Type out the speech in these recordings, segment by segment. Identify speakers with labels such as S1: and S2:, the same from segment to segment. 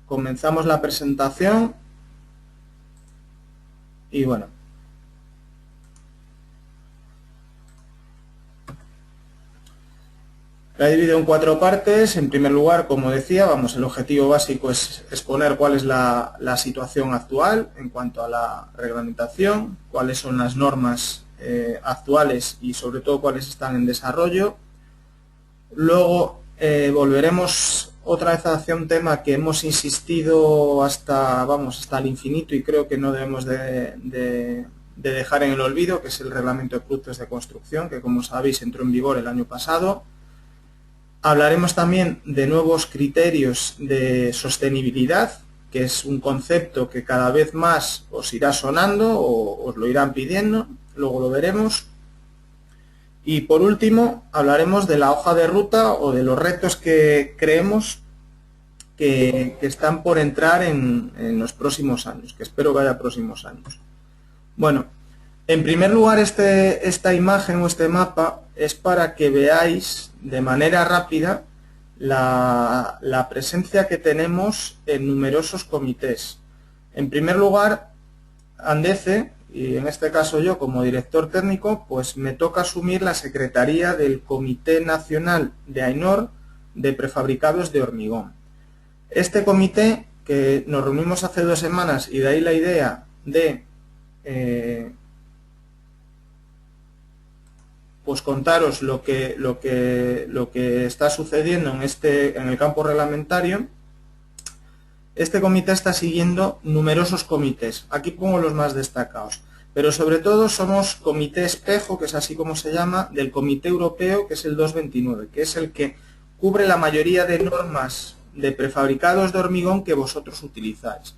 S1: comenzamos la presentación y bueno. La he dividido en 4 partes. En primer lugar, como decía, el objetivo básico es exponer cuál es la situación actual en cuanto a la reglamentación, cuáles son las normas actuales y sobre todo cuáles están en desarrollo. Luego volveremos otra vez hacia un tema que hemos insistido hasta el infinito y creo que no debemos de dejar en el olvido, que es el reglamento de productos de construcción, que como sabéis entró en vigor el año pasado. Hablaremos también de nuevos criterios de sostenibilidad, que es un concepto que cada vez más os irá sonando o os lo irán pidiendo, luego lo veremos. Y por último, hablaremos de la hoja de ruta o de los retos que creemos que están por entrar en los próximos años, que espero que haya próximos años. Bueno, en primer lugar, esta imagen o este mapa es para que veáis de manera rápida la presencia que tenemos en numerosos comités. En primer lugar, Andece, y en este caso yo como director técnico, pues me toca asumir la secretaría del Comité Nacional de AENOR de Prefabricados de Hormigón. Este comité, que nos reunimos hace 2 semanas y de ahí la idea de pues contaros lo que está sucediendo en el campo reglamentario. Este comité está siguiendo numerosos comités. Aquí pongo los más destacados. Pero sobre todo somos comité espejo, que es así como se llama, del Comité Europeo, que es el 229, que es el que cubre la mayoría de normas de prefabricados de hormigón que vosotros utilizáis.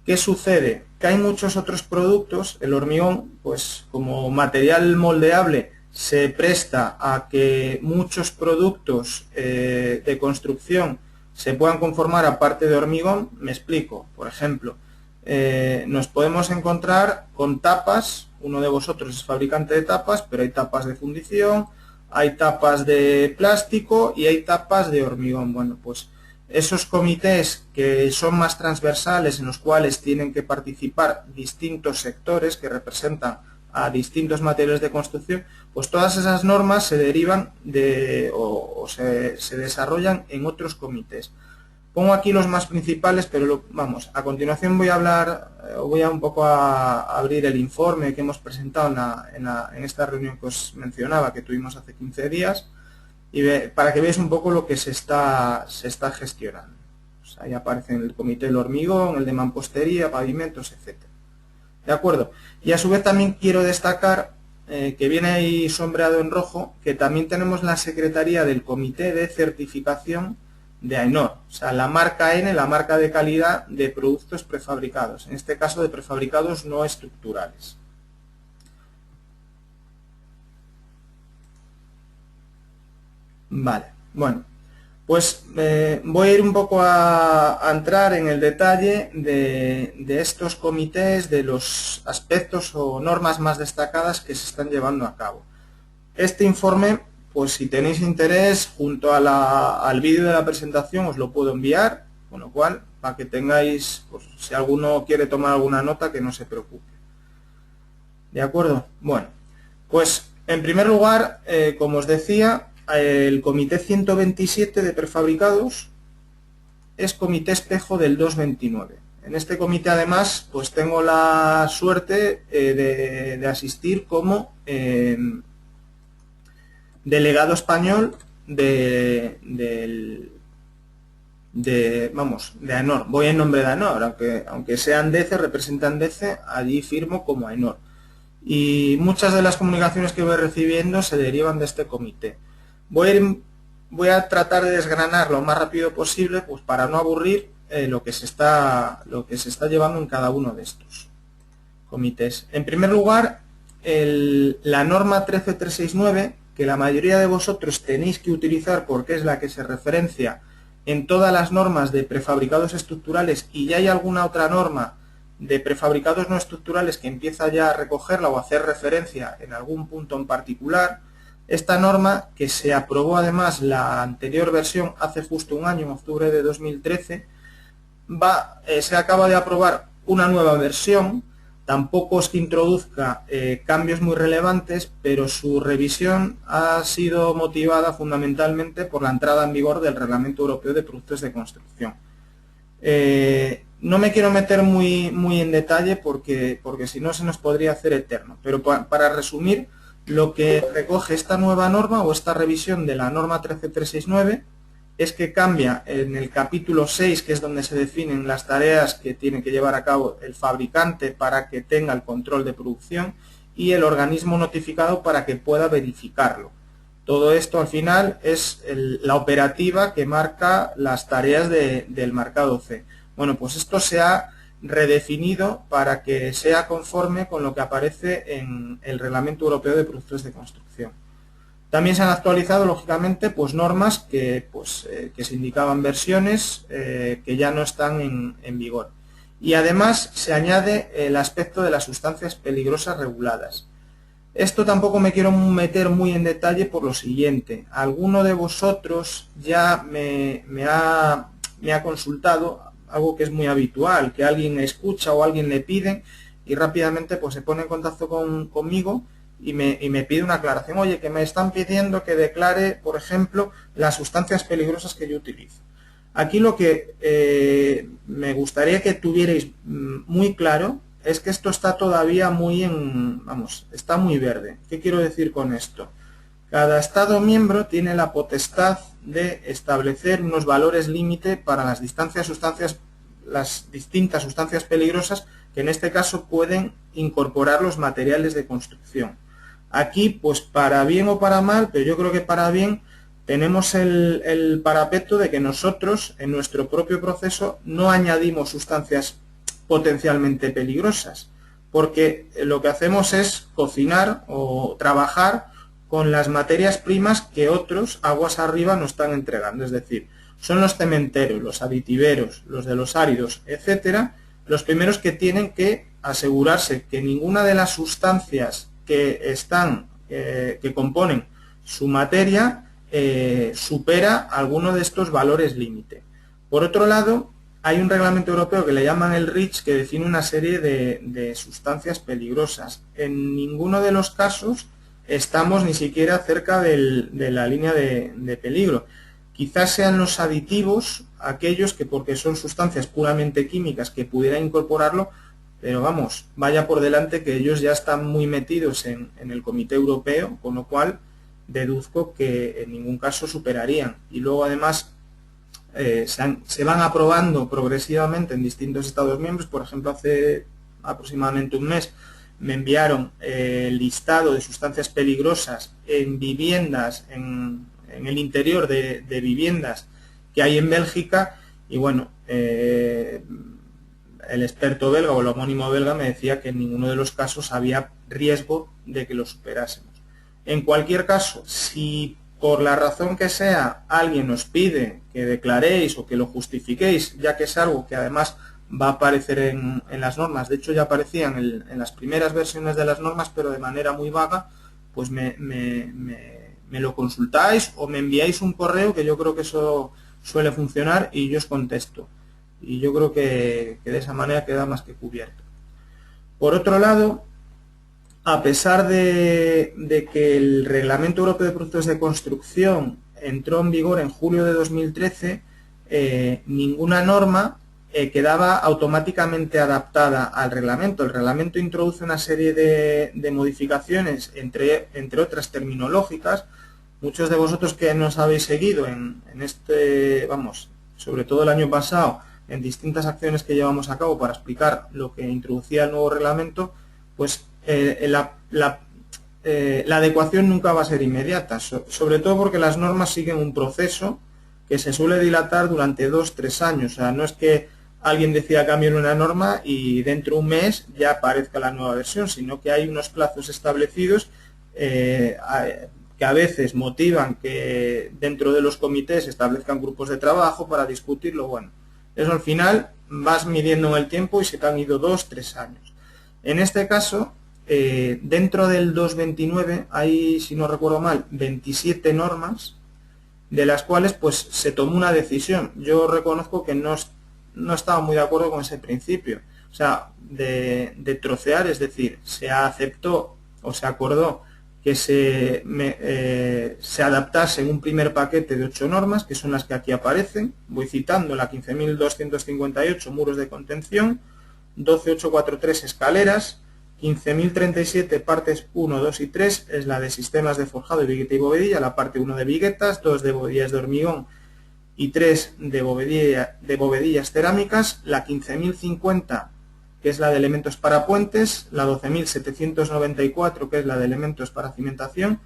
S1: ¿Qué sucede? Que hay muchos otros productos. El hormigón, pues como material moldeable, se presta a que muchos productos de construcción se puedan conformar a parte de hormigón. Me explico. Por ejemplo, nos podemos encontrar con tapas. Uno de vosotros es fabricante de tapas, pero hay tapas de fundición, hay tapas de plástico y hay tapas de hormigón. Bueno, pues esos comités que son más transversales, en los cuales tienen que participar distintos sectores que representan a distintos materiales de construcción, pues todas esas normas se derivan o se desarrollan en otros comités. Pongo aquí los más principales, pero a continuación voy a un poco a abrir el informe que hemos presentado en esta reunión que os mencionaba, que tuvimos hace 15 días, y para que veáis un poco lo que se está gestionando. Pues ahí aparece el comité del hormigón, el de mampostería, pavimentos, etc. ¿De acuerdo? Y a su vez también quiero destacar, que viene ahí sombreado en rojo, que también tenemos la secretaría del Comité de Certificación de AENOR, o sea, la marca N, la marca de calidad de productos prefabricados, en este caso de prefabricados no estructurales. Vale, bueno, pues voy a ir un poco a entrar en el detalle de estos comités, de los aspectos o normas más destacadas que se están llevando a cabo. Este informe, pues si tenéis interés, junto al vídeo de la presentación os lo puedo enviar, con lo cual, para que tengáis, pues si alguno quiere tomar alguna nota, que no se preocupe. ¿De acuerdo? Bueno, pues en primer lugar, como os decía, el comité 127 de prefabricados es comité espejo del 229. En este comité además pues tengo la suerte de asistir como delegado español de AENOR. Voy en nombre de AENOR, aunque sea Andece, representa Andece, allí firmo como AENOR. Y muchas de las comunicaciones que voy recibiendo se derivan de este comité. Voy a tratar de desgranar lo más rápido posible, pues para no aburrir lo que se está llevando en cada uno de estos comités. En primer lugar, la norma 13369, que la mayoría de vosotros tenéis que utilizar porque es la que se referencia en todas las normas de prefabricados estructurales, y ya hay alguna otra norma de prefabricados no estructurales que empieza ya a recogerla o a hacer referencia en algún punto en particular. Esta norma, que se aprobó además la anterior versión hace justo un año, en octubre de 2013, se acaba de aprobar una nueva versión. Tampoco es que introduzca cambios muy relevantes, pero su revisión ha sido motivada fundamentalmente por la entrada en vigor del Reglamento Europeo de Productos de Construcción. No me quiero meter muy en detalle porque si no se nos podría hacer eterno, pero para resumir, lo que recoge esta nueva norma o esta revisión de la norma 13369 es que cambia en el capítulo 6, que es donde se definen las tareas que tiene que llevar a cabo el fabricante para que tenga el control de producción y el organismo notificado para que pueda verificarlo. Todo esto al final es la operativa que marca las tareas del marcado C. Bueno, pues esto se ha redefinido para que sea conforme con lo que aparece en el Reglamento Europeo de Productos de Construcción. También se han actualizado, lógicamente, pues normas que se indicaban versiones que ya no están en vigor. Y además se añade el aspecto de las sustancias peligrosas reguladas. Esto tampoco me quiero meter muy en detalle por lo siguiente. Alguno de vosotros ya me ha consultado algo que es muy habitual, que alguien escucha o alguien le pide y rápidamente pues se pone en contacto conmigo y me pide una aclaración. Oye, que me están pidiendo que declare, por ejemplo, las sustancias peligrosas que yo utilizo. Aquí lo que me gustaría que tuvierais muy claro es que esto está todavía está muy verde. ¿Qué quiero decir con esto? Cada Estado miembro tiene la potestad de establecer unos valores límite para las distintas sustancias peligrosas que en este caso pueden incorporar los materiales de construcción. Aquí, pues para bien o para mal, pero yo creo que para bien, tenemos el parapeto de que nosotros en nuestro propio proceso no añadimos sustancias potencialmente peligrosas, porque lo que hacemos es cocinar o trabajar con las materias primas que otros aguas arriba nos están entregando, es decir, son los cementeros, los aditiveros, los de los áridos, etcétera, los primeros que tienen que asegurarse que ninguna de las sustancias que componen su materia supera alguno de estos valores límite. Por otro lado, hay un reglamento europeo que le llaman el REACH que define una serie de sustancias peligrosas. En ninguno de los casos estamos ni siquiera cerca de la línea de peligro. Quizás sean los aditivos aquellos que, porque son sustancias puramente químicas, que pudieran incorporarlo, pero vamos, vaya por delante que ellos ya están muy metidos en el Comité Europeo, con lo cual deduzco que en ningún caso superarían. Y luego además se van aprobando progresivamente en distintos Estados miembros. Por ejemplo, hace aproximadamente un mes me enviaron el listado de sustancias peligrosas en viviendas, en el interior de viviendas que hay en Bélgica, y bueno, el experto belga o el homónimo belga me decía que en ninguno de los casos había riesgo de que lo superásemos. En cualquier caso, si por la razón que sea alguien nos pide que declaréis o que lo justifiquéis, ya que es algo que además va a aparecer en las normas, de hecho ya aparecían en las primeras versiones de las normas, pero de manera muy vaga, pues me lo consultáis o me enviáis un correo, que yo creo que eso suele funcionar, y yo os contesto. Y yo creo que de esa manera queda más que cubierto. Por otro lado, a pesar de que el Reglamento Europeo de Productos de Construcción entró en vigor en julio de 2013, ninguna norma quedaba automáticamente adaptada al reglamento. El reglamento introduce una serie de modificaciones, entre otras terminológicas. Muchos de vosotros que nos habéis seguido en sobre todo el año pasado, en distintas acciones que llevamos a cabo para explicar lo que introducía el nuevo reglamento, pues la adecuación nunca va a ser inmediata, sobre todo porque las normas siguen un proceso que se suele dilatar durante 2-3 años. O sea, no es que alguien decida cambiar una norma y dentro de un mes ya aparezca la nueva versión, sino que hay unos plazos establecidos que a veces motivan que dentro de los comités se establezcan grupos de trabajo para discutirlo. Bueno, eso al final vas midiendo en el tiempo y se te han ido 2-3 años. En este caso, dentro del 229 hay, si no recuerdo mal, 27 normas, de las cuales pues se tomó una decisión. Yo reconozco que no no estaba muy de acuerdo con ese principio. O sea, de trocear, es decir, se aceptó o se acordó que se adaptase en un primer paquete de 8 normas, que son las que aquí aparecen. Voy citando: la 15.258, muros de contención; 12.843, escaleras; 15.037, partes 1, 2 y 3, es la de sistemas de forjado, vigueta y bovedilla, la parte 1 de viguetas, 2 de bovedillas de hormigón y 3 de bovedillas cerámicas; la 15.050, que es la de elementos para puentes; la 12.794, que es la de elementos para cimentación;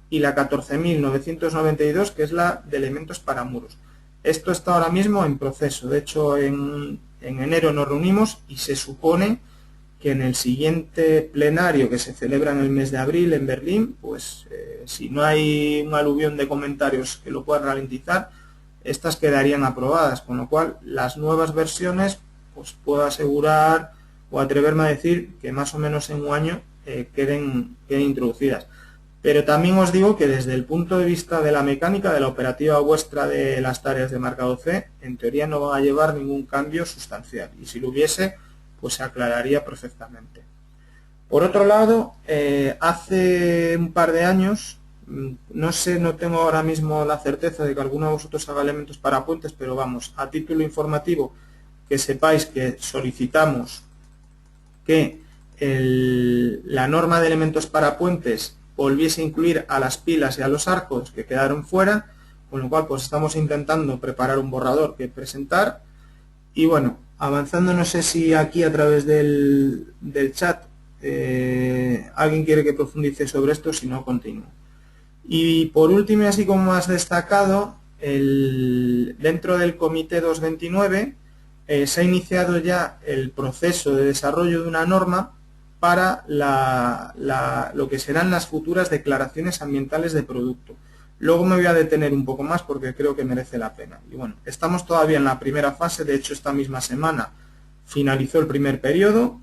S1: y la 14.992, que es la de elementos para muros. Esto está ahora mismo en proceso. De hecho, en enero nos reunimos y se supone que en el siguiente plenario, que se celebra en el mes de abril en Berlín, pues si no hay un aluvión de comentarios que lo puedan ralentizar, estas quedarían aprobadas, con lo cual las nuevas versiones, pues puedo asegurar o atreverme a decir que más o menos en un año queden introducidas. Pero también os digo que desde el punto de vista de la mecánica, de la operativa vuestra de las tareas de marcado C, en teoría no van a llevar ningún cambio sustancial, y si lo hubiese, pues se aclararía perfectamente. Por otro lado, hace un par de años, no sé, no tengo ahora mismo la certeza de que alguno de vosotros haga elementos para puentes, pero vamos, a título informativo, que sepáis que solicitamos que la norma de elementos para puentes volviese a incluir a las pilas y a los arcos, que quedaron fuera, con lo cual pues estamos intentando preparar un borrador que presentar. Y bueno, avanzando, no sé si aquí a través del chat alguien quiere que profundice sobre esto, si no, continúo. Y por último, así como más destacado, dentro del Comité 229 se ha iniciado ya el proceso de desarrollo de una norma para lo que serán las futuras declaraciones ambientales de producto. Luego me voy a detener un poco más porque creo que merece la pena. Y bueno, estamos todavía en la primera fase. De hecho, esta misma semana finalizó el primer periodo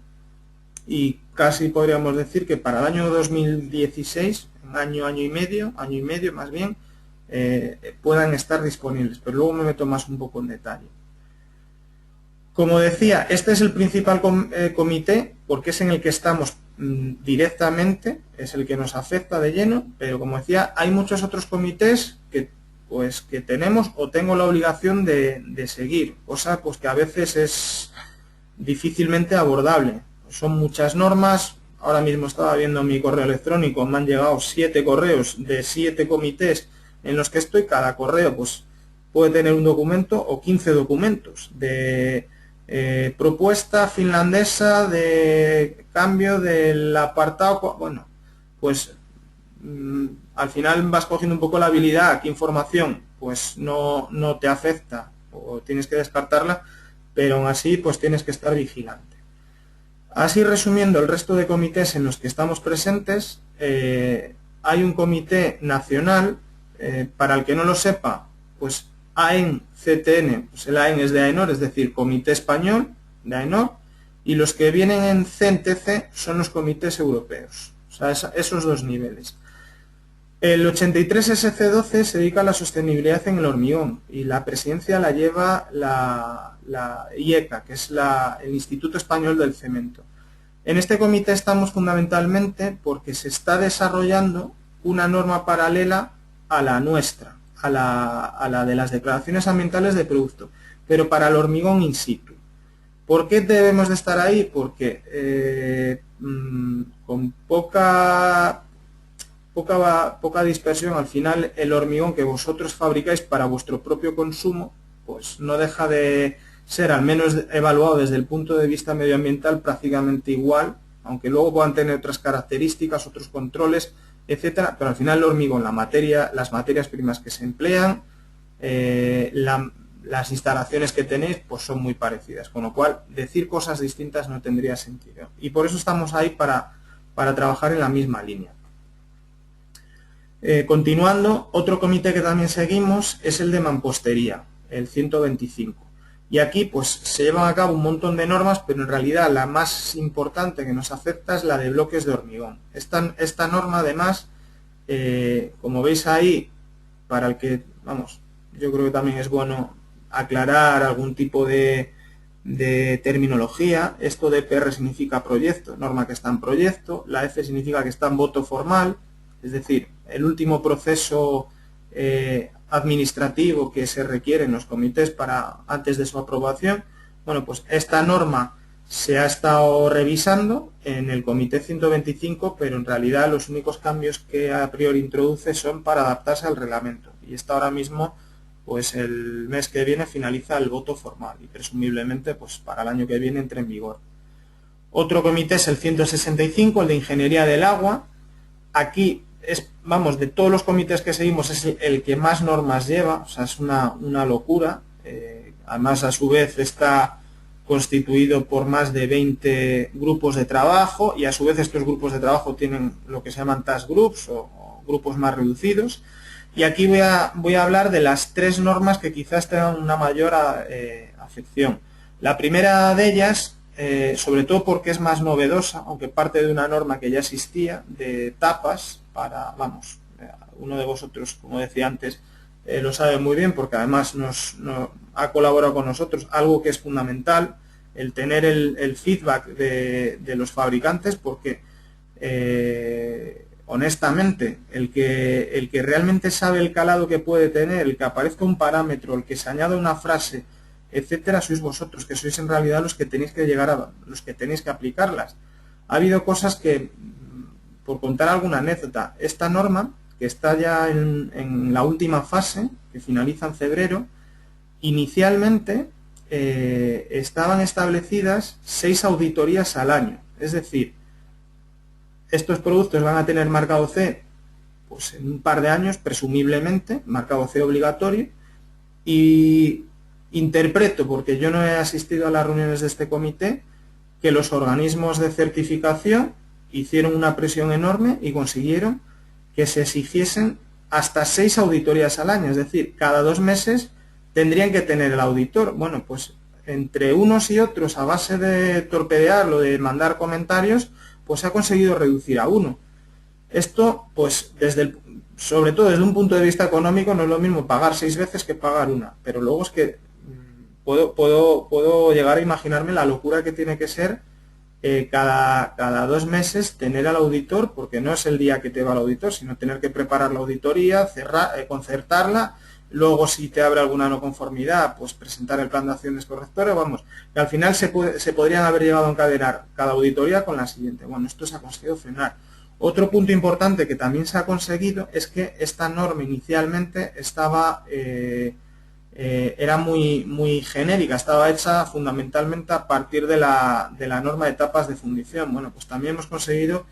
S1: y casi podríamos decir que para el año 2016, en año y medio más bien, puedan estar disponibles. Pero luego me meto más un poco en detalle. Como decía, este es el principal comité porque es en el que estamos directamente, es el que nos afecta de lleno, pero como decía, hay muchos otros comités que tenemos o tengo la obligación de seguir, cosa pues que a veces es difícilmente abordable. Son muchas normas. Ahora mismo estaba viendo mi correo electrónico, me han llegado 7 correos de 7 comités en los que estoy. Cada correo pues puede tener un documento o 15 documentos de propuesta finlandesa de cambio del apartado. Bueno, pues al final vas cogiendo un poco la habilidad a qué información pues no te afecta o tienes que descartarla, pero aún así pues tienes que estar vigilante. Así, resumiendo el resto de comités en los que estamos presentes, hay un comité nacional, para el que no lo sepa, pues AEN CTN, pues el AEN es de AENOR, es decir, Comité Español de AENOR, y los que vienen en CNTC son los comités europeos, o sea, esos dos niveles. El 83 SC12 se dedica a la sostenibilidad en el hormigón y la presidencia la lleva la IECA, que es el Instituto Español del Cemento. En este comité estamos fundamentalmente porque se está desarrollando una norma paralela a la nuestra, a la de las declaraciones ambientales de producto, pero para el hormigón in situ. ¿Por qué debemos de estar ahí? Porque con poca dispersión, al final el hormigón que vosotros fabricáis para vuestro propio consumo, pues no deja de ser, al menos evaluado desde el punto de vista medioambiental, prácticamente igual, aunque luego puedan tener otras características, otros controles, etcétera, pero al final el hormigón, las materias primas que se emplean, las instalaciones que tenéis, pues son muy parecidas, con lo cual decir cosas distintas no tendría sentido. Y por eso estamos ahí para trabajar en la misma línea. Continuando, otro comité que también seguimos es el de mampostería, el 125. Y aquí pues se llevan a cabo un montón de normas, pero en realidad la más importante que nos afecta es la de bloques de hormigón. Esta norma además, como veis ahí, para el que, vamos, yo creo que también es bueno aclarar algún tipo de de terminología. Esto de PR significa proyecto, norma que está en proyecto. La F significa que está en voto formal, es decir, el último proceso administrativo que se requiere en los comités antes de su aprobación. Bueno, pues esta norma se ha estado revisando en el comité 125, pero en realidad los únicos cambios que a priori introduce son para adaptarse al reglamento. Y está ahora mismo, pues el mes que viene finaliza el voto formal y presumiblemente pues para el año que viene entre en vigor. Otro comité es el 165, el de Ingeniería del Agua. Aquí vamos, de todos los comités que seguimos es el que más normas lleva, o sea, es una locura. Además, a su vez está constituido por más de 20 grupos de trabajo y a su vez estos grupos de trabajo tienen lo que se llaman task groups o grupos más reducidos. Y aquí voy a hablar de las 3 normas que quizás tengan una mayor afección. La primera de ellas, sobre todo porque es más novedosa, aunque parte de una norma que ya existía, de tapas para, vamos, uno de vosotros, como decía antes, lo sabe muy bien porque además ha colaborado con nosotros, algo que es fundamental, el tener el feedback de los fabricantes, porque honestamente el que realmente sabe el calado que puede tener, el que aparezca un parámetro, el que se añada una frase, etcétera, sois vosotros, que sois en realidad los que tenéis que los que tenéis que aplicarlas. Ha habido cosas que, por contar alguna anécdota, esta norma, que está ya en la última fase, que finaliza en febrero, inicialmente estaban establecidas 6 auditorías al año. Es decir, estos productos van a tener marcado C pues en un par de años, presumiblemente, marcado C obligatorio, y interpreto, porque yo no he asistido a las reuniones de este comité, que los organismos de certificación hicieron una presión enorme y consiguieron que se exigiesen hasta 6 auditorías al año, es decir, cada 2 meses tendrían que tener el auditor. Bueno, pues entre unos y otros, a base de torpedearlo, de mandar comentarios, pues se ha conseguido reducir a 1. Esto, pues, sobre todo desde un punto de vista económico, no es lo mismo pagar 6 veces que pagar 1, pero luego es que puedo llegar a imaginarme la locura que tiene que ser cada 2 meses tener al auditor, porque no es el día que te va el auditor, sino tener que preparar la auditoría, concertarla, luego si te abre alguna no conformidad, pues presentar el plan de acciones correctoras, vamos, que al final se podrían haber llegado a encadenar cada auditoría con la siguiente. Bueno, esto se ha conseguido frenar. Otro punto importante que también se ha conseguido es que esta norma inicialmente era muy genérica, estaba hecha fundamentalmente a partir de la norma de etapas de fundición. Bueno, pues también hemos conseguido,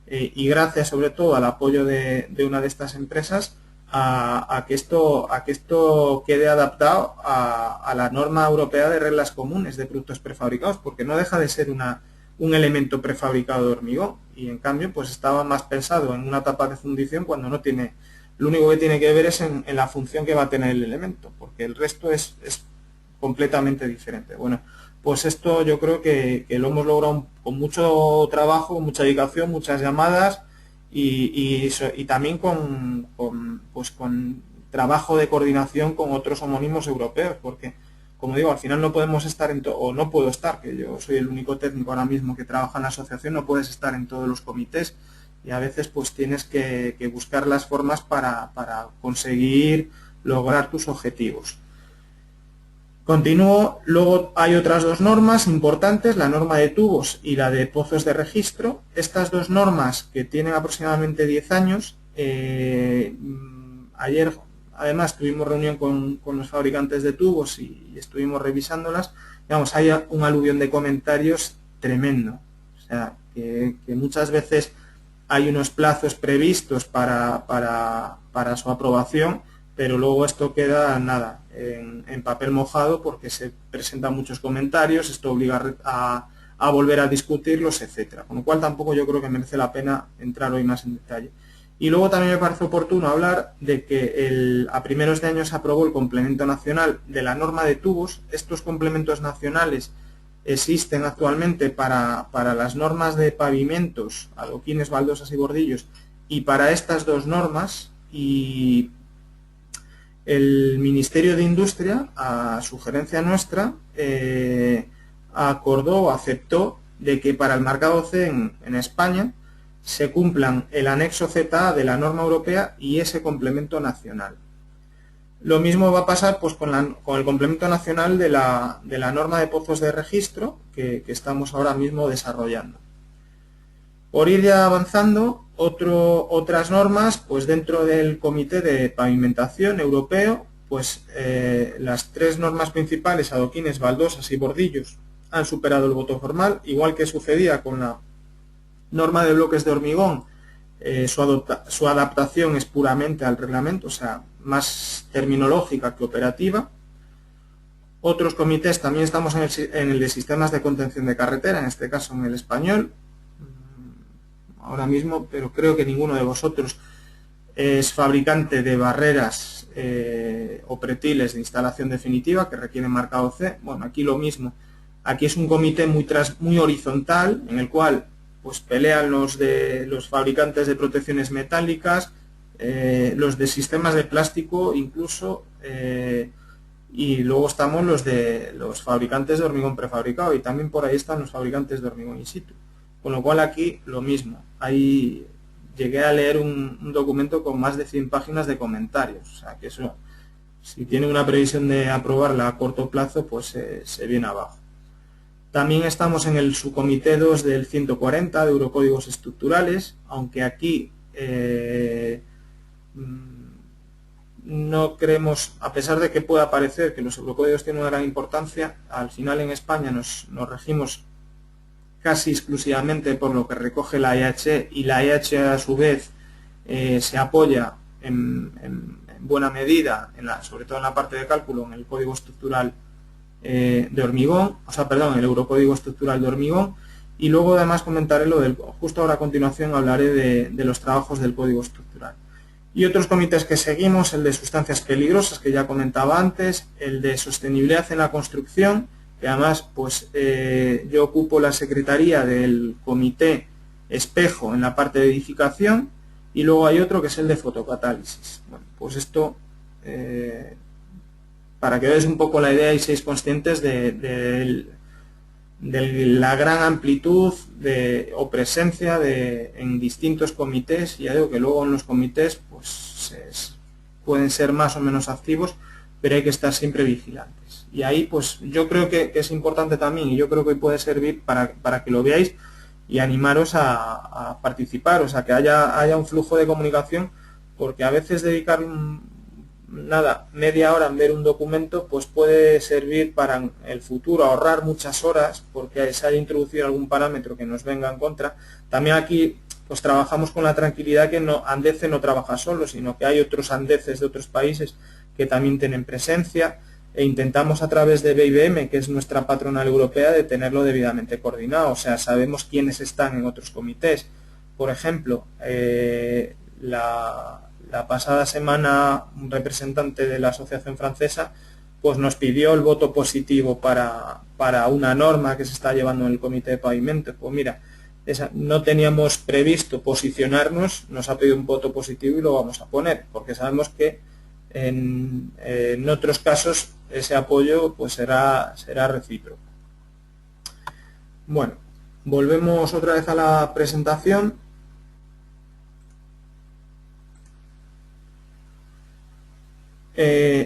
S1: y gracias sobre todo al apoyo de una de estas empresas, a que esto quede adaptado a la norma europea de reglas comunes de productos prefabricados, porque no deja de ser un elemento prefabricado de hormigón, y en cambio pues estaba más pensado en una etapa de fundición cuando no tiene. Lo único que tiene que ver es en la función que va a tener el elemento, porque el resto es completamente diferente. Bueno, pues esto yo creo que lo hemos logrado con mucho trabajo, mucha dedicación, muchas llamadas y también con trabajo de coordinación con otros homónimos europeos, porque, como digo, al final no podemos estar o no puedo estar, que yo soy el único técnico ahora mismo que trabaja en la asociación, no puedes estar en todos los comités, y a veces pues tienes que buscar las formas para conseguir lograr tus objetivos. Continúo. Luego hay otras 2 normas importantes, la norma de tubos y la de pozos de registro. Estas 2 normas, que tienen aproximadamente 10 años, ayer además tuvimos reunión con los fabricantes de tubos y estuvimos revisándolas. Digamos, hay un aluvión de comentarios tremendo, o sea, que muchas veces hay unos plazos previstos para su aprobación, pero luego esto queda nada, en papel mojado, porque se presentan muchos comentarios, esto obliga a volver a discutirlos, etcétera. Con lo cual tampoco yo creo que merece la pena entrar hoy más en detalle. Y luego también me parece oportuno hablar de que a primeros de año se aprobó el complemento nacional de la norma de tubos. Estos complementos nacionales existen actualmente para las normas de pavimentos, adoquines, baldosas y bordillos, y para estas 2 normas, y el Ministerio de Industria, a sugerencia nuestra, acordó o aceptó de que para el marcado C en España se cumplan el anexo ZA de la norma europea y ese complemento nacional. Lo mismo va a pasar pues, con el complemento nacional de la norma de pozos de registro que estamos ahora mismo desarrollando. Por ir ya avanzando, otras normas, pues dentro del Comité de Pavimentación Europeo, pues las tres normas principales, adoquines, baldosas y bordillos, han superado el voto formal, igual que sucedía con la norma de bloques de hormigón. Su adaptación es puramente al reglamento, o sea, más terminológica que operativa. Otros comités, también estamos en el de sistemas de contención de carretera, en este caso en el español, ahora mismo, pero creo que ninguno de vosotros es fabricante de barreras o pretiles de instalación definitiva que requieren marcado C. Bueno, aquí lo mismo. Aquí es un comité muy horizontal, en el cual pues pelean los fabricantes de protecciones metálicas, los de sistemas de plástico incluso, y luego estamos los fabricantes de hormigón prefabricado, y también por ahí están los fabricantes de hormigón in situ. Con lo cual aquí lo mismo. Ahí llegué a leer un documento con más de 100 páginas de comentarios. O sea que eso, si tiene una previsión de aprobarla a corto plazo, pues se viene abajo. También estamos en el subcomité 2 del 140 de Eurocódigos Estructurales, aunque aquí no creemos, a pesar de que pueda parecer que los Eurocódigos tienen una gran importancia, al final en España nos regimos casi exclusivamente por lo que recoge la EH, y la EH a su vez se apoya en buena medida, sobre todo en la parte de cálculo, en el código estructural de hormigón, el Eurocódigo Estructural de Hormigón, y luego además comentaré justo ahora a continuación hablaré de los trabajos del código estructural. Y otros comités que seguimos, el de sustancias peligrosas, que ya comentaba antes, el de sostenibilidad en la construcción, que además pues yo ocupo la secretaría del comité espejo en la parte de edificación, y luego hay otro que es el de fotocatálisis. Bueno, pues esto, para que veáis un poco la idea y seáis conscientes de la gran amplitud o presencia en distintos comités. Ya digo que luego en los comités pues pueden ser más o menos activos, pero hay que estar siempre vigilantes. Y ahí pues yo creo que es importante también, y yo creo que puede servir para que lo veáis y animaros a participar, o sea, que haya un flujo de comunicación, porque a veces dedicar media hora en ver un documento pues puede servir para el futuro ahorrar muchas horas, porque se haya introducido algún parámetro que nos venga en contra. También aquí pues trabajamos con la tranquilidad que Andece no trabaja solo, sino que hay otros Andeces de otros países que también tienen presencia, e intentamos a través de BIBM, que es nuestra patronal europea, de tenerlo debidamente coordinado. O sea, sabemos quiénes están en otros comités. Por ejemplo, la pasada semana un representante de la asociación francesa pues nos pidió el voto positivo para una norma que se está llevando en el comité de pavimento. Pues mira, no teníamos previsto posicionarnos, nos ha pedido un voto positivo y lo vamos a poner, porque sabemos que en otros casos ese apoyo pues será recíproco. Bueno, volvemos otra vez a la presentación.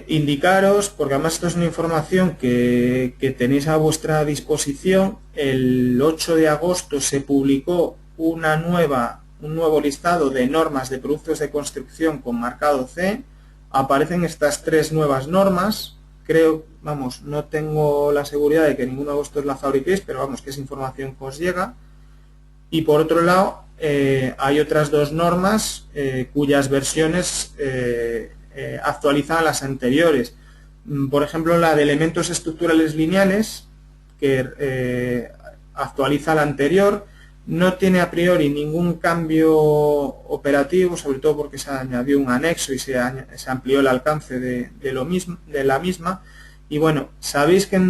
S1: Indicaros, porque además esto es una información que tenéis a vuestra disposición, el 8 de agosto se publicó un nuevo listado de normas de productos de construcción con marcado C. Aparecen estas tres nuevas normas. Creo, no tengo la seguridad de que ninguno de vosotros la fabriquéis, pero vamos, que es información que os llega. Y por otro lado, hay otras dos normas cuyas versiones actualizan a las anteriores. Por ejemplo, la de elementos estructurales lineales, que actualiza la anterior. No tiene a priori ningún cambio operativo, sobre todo porque se añadió un anexo y se amplió el alcance de la misma. Y bueno, sabéis que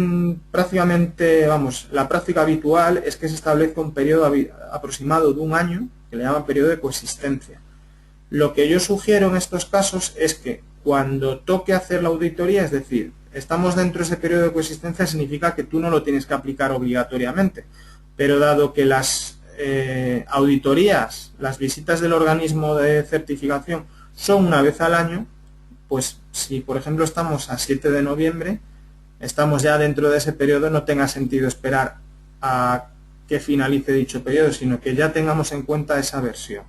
S1: prácticamente, la práctica habitual es que se establezca un periodo aproximado de un año, que le llaman periodo de coexistencia. Lo que yo sugiero en estos casos es que cuando toque hacer la auditoría, es decir, estamos dentro de ese periodo de coexistencia significa que tú no lo tienes que aplicar obligatoriamente, pero dado que las auditorías, las visitas del organismo de certificación son una vez al año, pues si por ejemplo estamos a 7 de noviembre, estamos ya dentro de ese periodo, no tenga sentido esperar a que finalice dicho periodo, sino que ya tengamos en cuenta esa versión,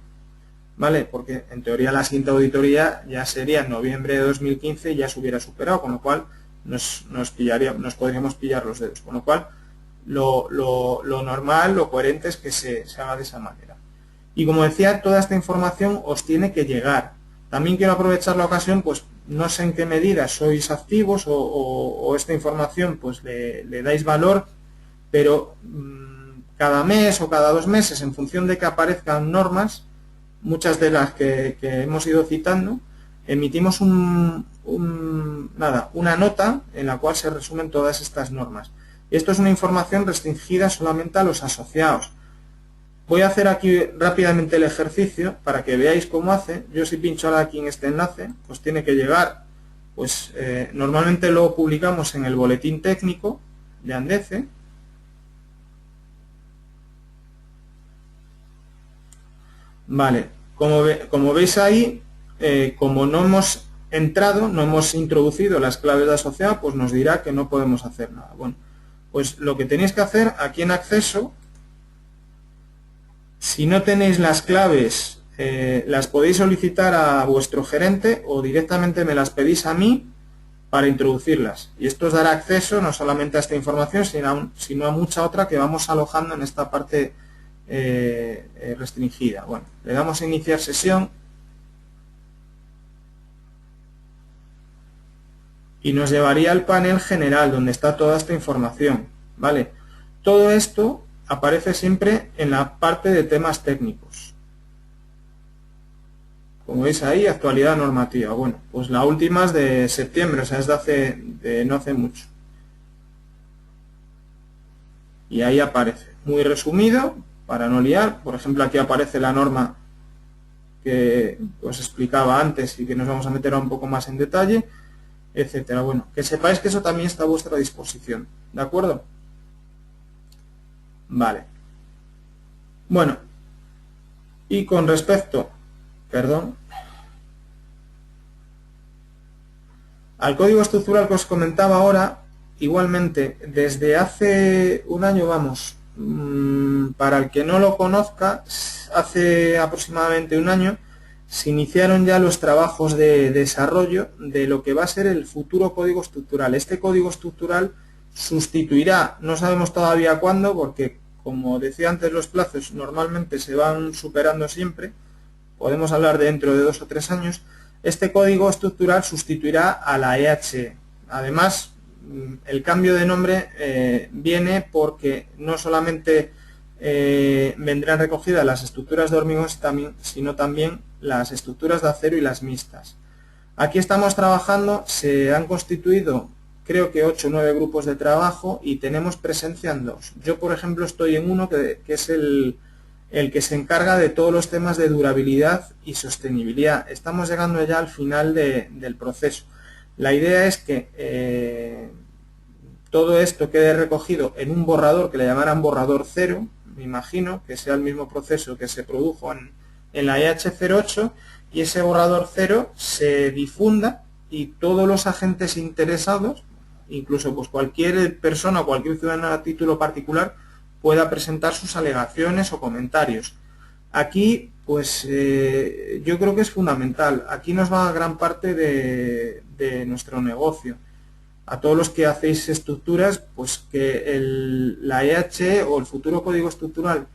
S1: ¿vale? Porque en teoría la siguiente auditoría ya sería en noviembre de 2015 y ya se hubiera superado, con lo cual nos podríamos pillar los dedos, con lo cual lo normal, lo coherente es que se haga de esa manera. Y como decía, toda esta información os tiene que llegar. También quiero aprovechar la ocasión, pues no sé en qué medida sois activos o esta información pues le dais valor, pero cada mes o cada 2 meses, en función de que aparezcan normas, muchas de las que hemos ido citando, emitimos una nota en la cual se resumen todas estas normas. Esto es una información restringida solamente a los asociados. Voy a hacer aquí rápidamente el ejercicio para que veáis cómo hace. Yo si pincho ahora aquí en este enlace, pues tiene que llegar, pues normalmente lo publicamos en el boletín técnico de Andece. Vale, como veis ahí, como no hemos entrado, no hemos introducido las claves de asociado, pues nos dirá que no podemos hacer nada. Bueno, pues lo que tenéis que hacer aquí en acceso, si no tenéis las claves, las podéis solicitar a vuestro gerente o directamente me las pedís a mí para introducirlas. Y esto os dará acceso no solamente a esta información, sino a mucha otra que vamos alojando en esta parte restringida. Bueno, le damos a iniciar sesión y nos llevaría al panel general donde está toda esta información, ¿vale? Todo esto aparece siempre en la parte de temas técnicos. Como veis ahí, actualidad normativa. Bueno, pues la última es de septiembre, o sea, es de no hace mucho. Y ahí aparece, muy resumido, para no liar. Por ejemplo, aquí aparece la norma que os explicaba antes y que nos vamos a meter un poco más en detalle, etcétera. Bueno, que sepáis que eso también está a vuestra disposición, ¿de acuerdo? Vale. Bueno, y con respecto, al código estructural que os comentaba ahora, igualmente, desde hace un año, vamos, para el que no lo conozca, hace aproximadamente un año, se iniciaron ya los trabajos de desarrollo de lo que va a ser el futuro código estructural. Este código estructural sustituirá, no sabemos todavía cuándo, porque como decía antes, los plazos normalmente se van superando siempre, podemos hablar de dentro de 2 o 3 años, este código estructural sustituirá a la EHE. Además, el cambio de nombre viene porque no solamente vendrán recogidas las estructuras de hormigón, sino también las estructuras de acero y las mixtas. Aquí estamos trabajando, se han constituido creo que 8 o 9 grupos de trabajo y tenemos presencia en 2. Yo, por ejemplo, estoy en uno que es el que se encarga de todos los temas de durabilidad y sostenibilidad. Estamos llegando ya al final del proceso. La idea es que todo esto quede recogido en un borrador que le llamarán borrador 0, me imagino, que sea el mismo proceso que se produjo en la EH08, y ese borrador 0 se difunda y todos los agentes interesados, incluso pues cualquier persona o cualquier ciudadano a título particular, pueda presentar sus alegaciones o comentarios. Aquí, pues yo creo que es fundamental. Aquí nos va gran parte de nuestro negocio. A todos los que hacéis estructuras, pues que la EHE o el futuro código estructural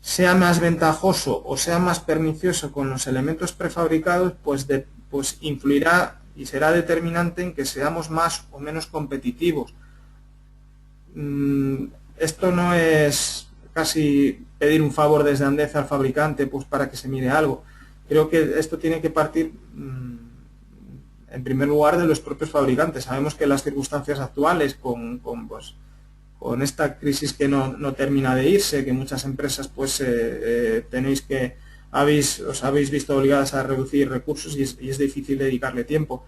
S1: sea más ventajoso o sea más pernicioso con los elementos prefabricados, pues influirá y será determinante en que seamos más o menos competitivos. Esto no es casi pedir un favor desde Andece al fabricante pues para que se mire algo. Creo que esto tiene que partir en primer lugar de los propios fabricantes. Sabemos que las circunstancias actuales con esta crisis que no termina de irse, que muchas empresas pues os habéis visto obligadas a reducir recursos y es difícil dedicarle tiempo.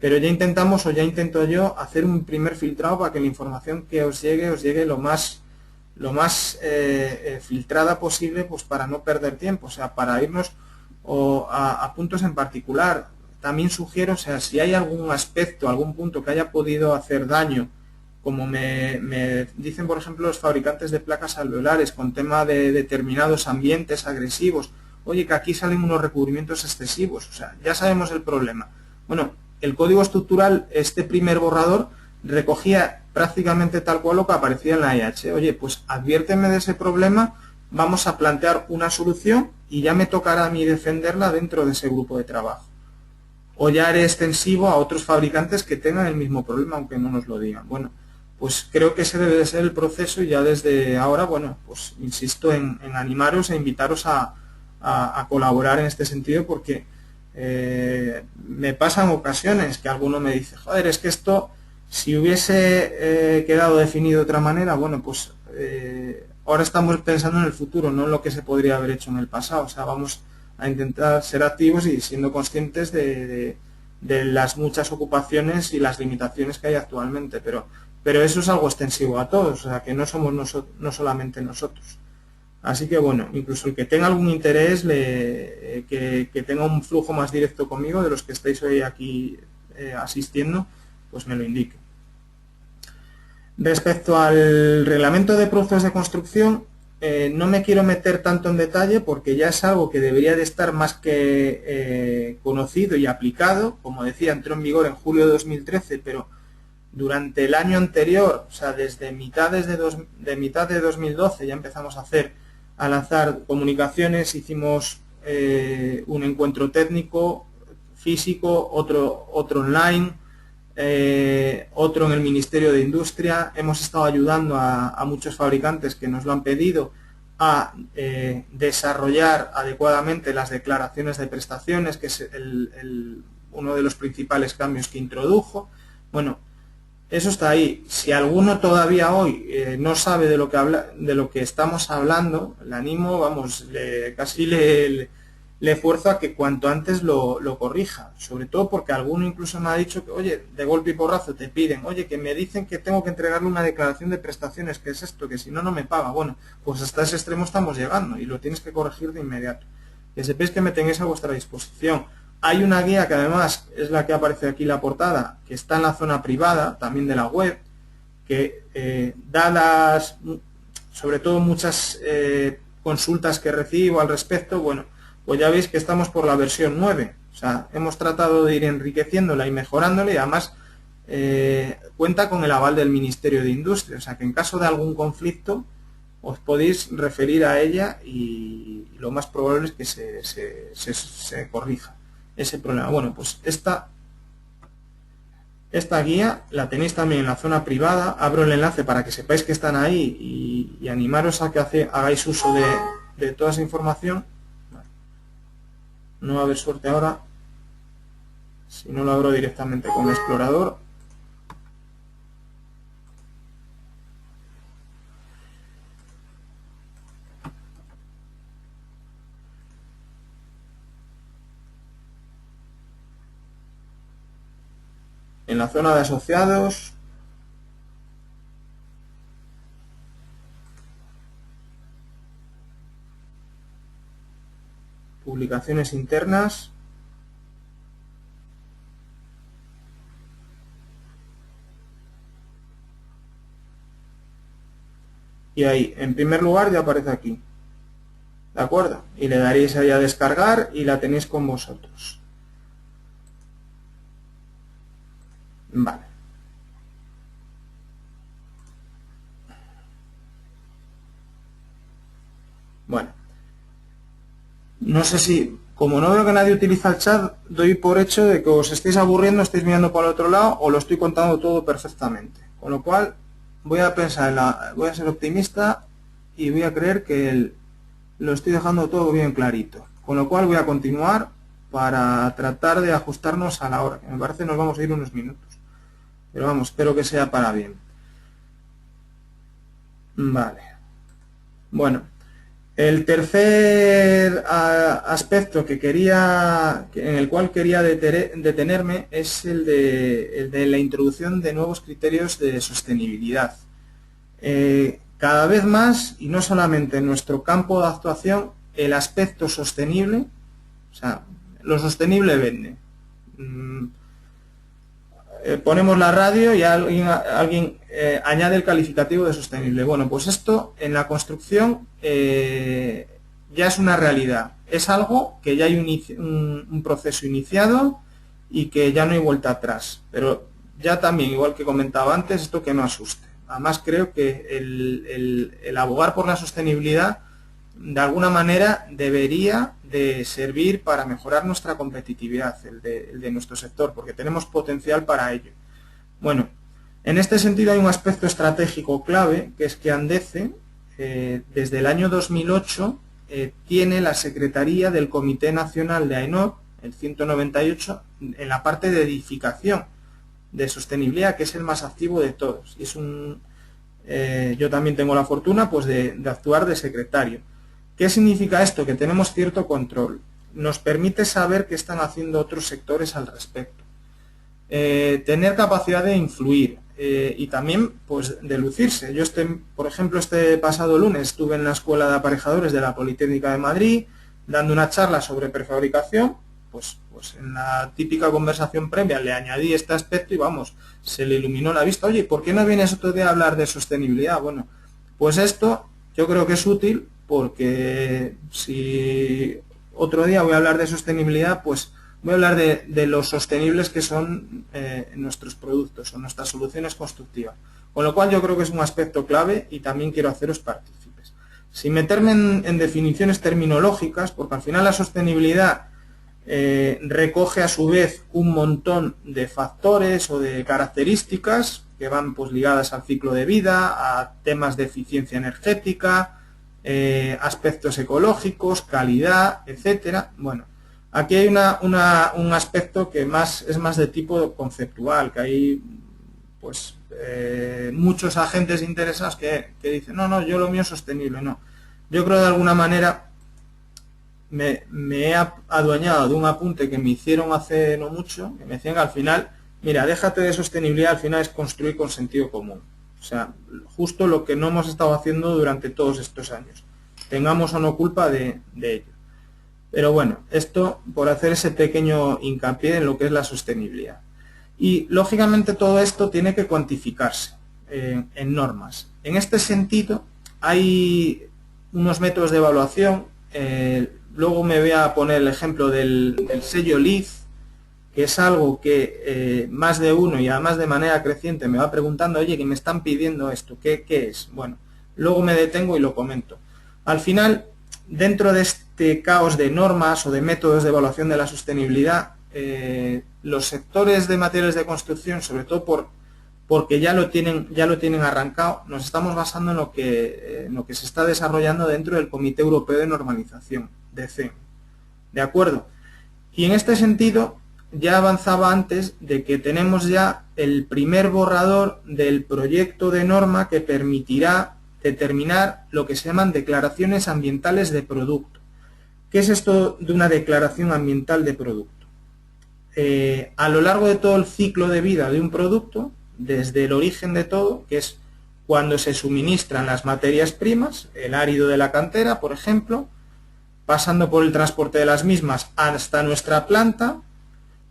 S1: pero ya intentamos, o ya intento yo, hacer un primer filtrado para que la información que os llegue lo más filtrada posible, pues para no perder tiempo, o sea, para irnos a puntos en particular. También sugiero, o sea, si hay algún aspecto, algún punto que haya podido hacer daño, como me dicen, por ejemplo, los fabricantes de placas alveolares con tema de determinados ambientes agresivos, oye, que aquí salen unos recubrimientos excesivos, o sea, ya sabemos el problema. Bueno, el código estructural, este primer borrador, recogía prácticamente tal cual lo que aparecía en la IH. Oye, pues adviérteme de ese problema, vamos a plantear una solución y ya me tocará a mí defenderla dentro de ese grupo de trabajo. O ya haré extensivo a otros fabricantes que tengan el mismo problema, aunque no nos lo digan. Bueno, pues creo que ese debe de ser el proceso y ya desde ahora, bueno, pues insisto en animaros e invitaros a colaborar en este sentido, porque me pasan ocasiones que alguno me dice, joder, es que esto, si hubiese quedado definido de otra manera, bueno, pues ahora estamos pensando en el futuro, no en lo que se podría haber hecho en el pasado. O sea, vamos a intentar ser activos y siendo conscientes de las muchas ocupaciones y las limitaciones que hay actualmente, pero eso es algo extensivo a todos, o sea, que no somos no solamente nosotros. Así que bueno, incluso el que tenga algún interés, que tenga un flujo más directo conmigo, de los que estáis hoy aquí asistiendo, pues me lo indique. Respecto al reglamento de productos de construcción, no me quiero meter tanto en detalle porque ya es algo que debería de estar más que conocido y aplicado. Como decía, entró en vigor en julio de 2013, pero durante el año anterior, o sea, desde mitad de 2012 ya empezamos a lanzar comunicaciones, hicimos un encuentro técnico, físico, otro online, otro en el Ministerio de Industria. Hemos estado ayudando a muchos fabricantes que nos lo han pedido a desarrollar adecuadamente las declaraciones de prestaciones, que es uno de los principales cambios que introdujo. Bueno, eso está ahí. Si alguno todavía hoy no sabe de lo que estamos hablando, le animo, vamos, casi le fuerzo a que cuanto antes lo corrija, sobre todo porque alguno incluso me ha dicho que, oye, de golpe y porrazo te piden, oye, que me dicen que tengo que entregarle una declaración de prestaciones, ¿qué es esto? Que si no, no me paga. Bueno, pues hasta ese extremo estamos llegando y lo tienes que corregir de inmediato. Que sepáis que me tengáis a vuestra disposición. Hay una guía que además es la que aparece aquí en la portada, que está en la zona privada, también de la web, que dadas, sobre todo muchas consultas que recibo al respecto, bueno, pues ya veis que estamos por la versión 9. O sea, hemos tratado de ir enriqueciéndola y mejorándola y además cuenta con el aval del Ministerio de Industria. O sea, que en caso de algún conflicto os podéis referir a ella y lo más probable es que se corrija ese problema. Bueno, pues esta guía la tenéis también en la zona privada. Abro el enlace para que sepáis que están ahí y animaros a que hagáis uso de toda esa información. No va a haber suerte ahora si no lo abro directamente con el explorador. En la zona de asociados, publicaciones internas, y ahí, en primer lugar, ya aparece aquí, ¿de acuerdo? Y le daréis ahí a descargar y la tenéis con vosotros. Vale. Bueno, no sé si, como no veo que nadie utiliza el chat, doy por hecho de que os estéis aburriendo, estéis mirando para el otro lado o lo estoy contando todo perfectamente. Con lo cual, voy a pensar, voy a ser optimista y voy a creer que lo estoy dejando todo bien clarito. Con lo cual voy a continuar para tratar de ajustarnos a la hora, que me parece nos vamos a ir unos minutos. Pero vamos, espero que sea para bien. Vale. Bueno, El tercer aspecto en el cual quería detenerme es el de la introducción de nuevos criterios de sostenibilidad. Cada vez más, y no solamente en nuestro campo de actuación, el aspecto sostenible, o sea, lo sostenible vende. Ponemos la radio y alguien añade el calificativo de sostenible. Bueno, pues esto en la construcción ya es una realidad. Es algo que ya hay un proceso iniciado y que ya no hay vuelta atrás. Pero ya también, igual que comentaba antes, esto que no asuste. Además creo que el abogar por la sostenibilidad de alguna manera debería de servir para mejorar nuestra competitividad, el de nuestro sector, porque tenemos potencial para ello. Bueno, en este sentido hay un aspecto estratégico clave, que es que Andeze, desde el año 2008, tiene la Secretaría del Comité Nacional de AENOR, el 198, en la parte de edificación, de sostenibilidad, que es el más activo de todos. Y es yo también tengo la fortuna pues de actuar de secretario. ¿Qué significa esto? Que tenemos cierto control. Nos permite saber qué están haciendo otros sectores al respecto. Tener capacidad de influir y también pues de lucirse. Yo por ejemplo, este pasado lunes estuve en la Escuela de Aparejadores de la Politécnica de Madrid dando una charla sobre prefabricación. Pues en la típica conversación previa le añadí este aspecto y vamos, se le iluminó la vista. Oye, ¿por qué no vienes otro día a hablar de sostenibilidad? Bueno, pues esto yo creo que es útil, porque si otro día voy a hablar de sostenibilidad, pues voy a hablar de los sostenibles que son nuestros productos o nuestras soluciones constructivas. Con lo cual yo creo que es un aspecto clave y también quiero haceros partícipes. Sin meterme en definiciones terminológicas, porque al final la sostenibilidad recoge a su vez un montón de factores o de características que van pues ligadas al ciclo de vida, a temas de eficiencia energética, aspectos ecológicos, calidad, etcétera. Bueno, aquí hay un aspecto que es más de tipo conceptual, que hay pues muchos agentes interesados que dicen, no, yo lo mío es sostenible, no. Yo creo de alguna manera me he adueñado de un apunte que me hicieron hace no mucho, que me decían que al final, mira, déjate de sostenibilidad, al final es construir con sentido común. O sea, justo lo que no hemos estado haciendo durante todos estos años. Tengamos o no culpa de ello. Pero bueno, esto por hacer ese pequeño hincapié en lo que es la sostenibilidad. Y lógicamente todo esto tiene que cuantificarse en normas. En este sentido, hay unos métodos de evaluación. Luego me voy a poner el ejemplo del sello LEED, que es algo que más de uno y además de manera creciente me va preguntando, oye, que me están pidiendo esto, ¿qué es? Bueno, luego me detengo y lo comento. Al final, dentro de este caos de normas o de métodos de evaluación de la sostenibilidad, los sectores de materiales de construcción, sobre todo porque ya lo tienen arrancado, nos estamos basando en lo que se está desarrollando dentro del Comité Europeo de Normalización, DECE. ¿De acuerdo? Y en este sentido, ya avanzaba antes de que tenemos ya el primer borrador del proyecto de norma que permitirá determinar lo que se llaman declaraciones ambientales de producto. ¿Qué es esto de una declaración ambiental de producto? A lo largo de todo el ciclo de vida de un producto, desde el origen de todo, que es cuando se suministran las materias primas, el árido de la cantera, por ejemplo, pasando por el transporte de las mismas hasta nuestra planta,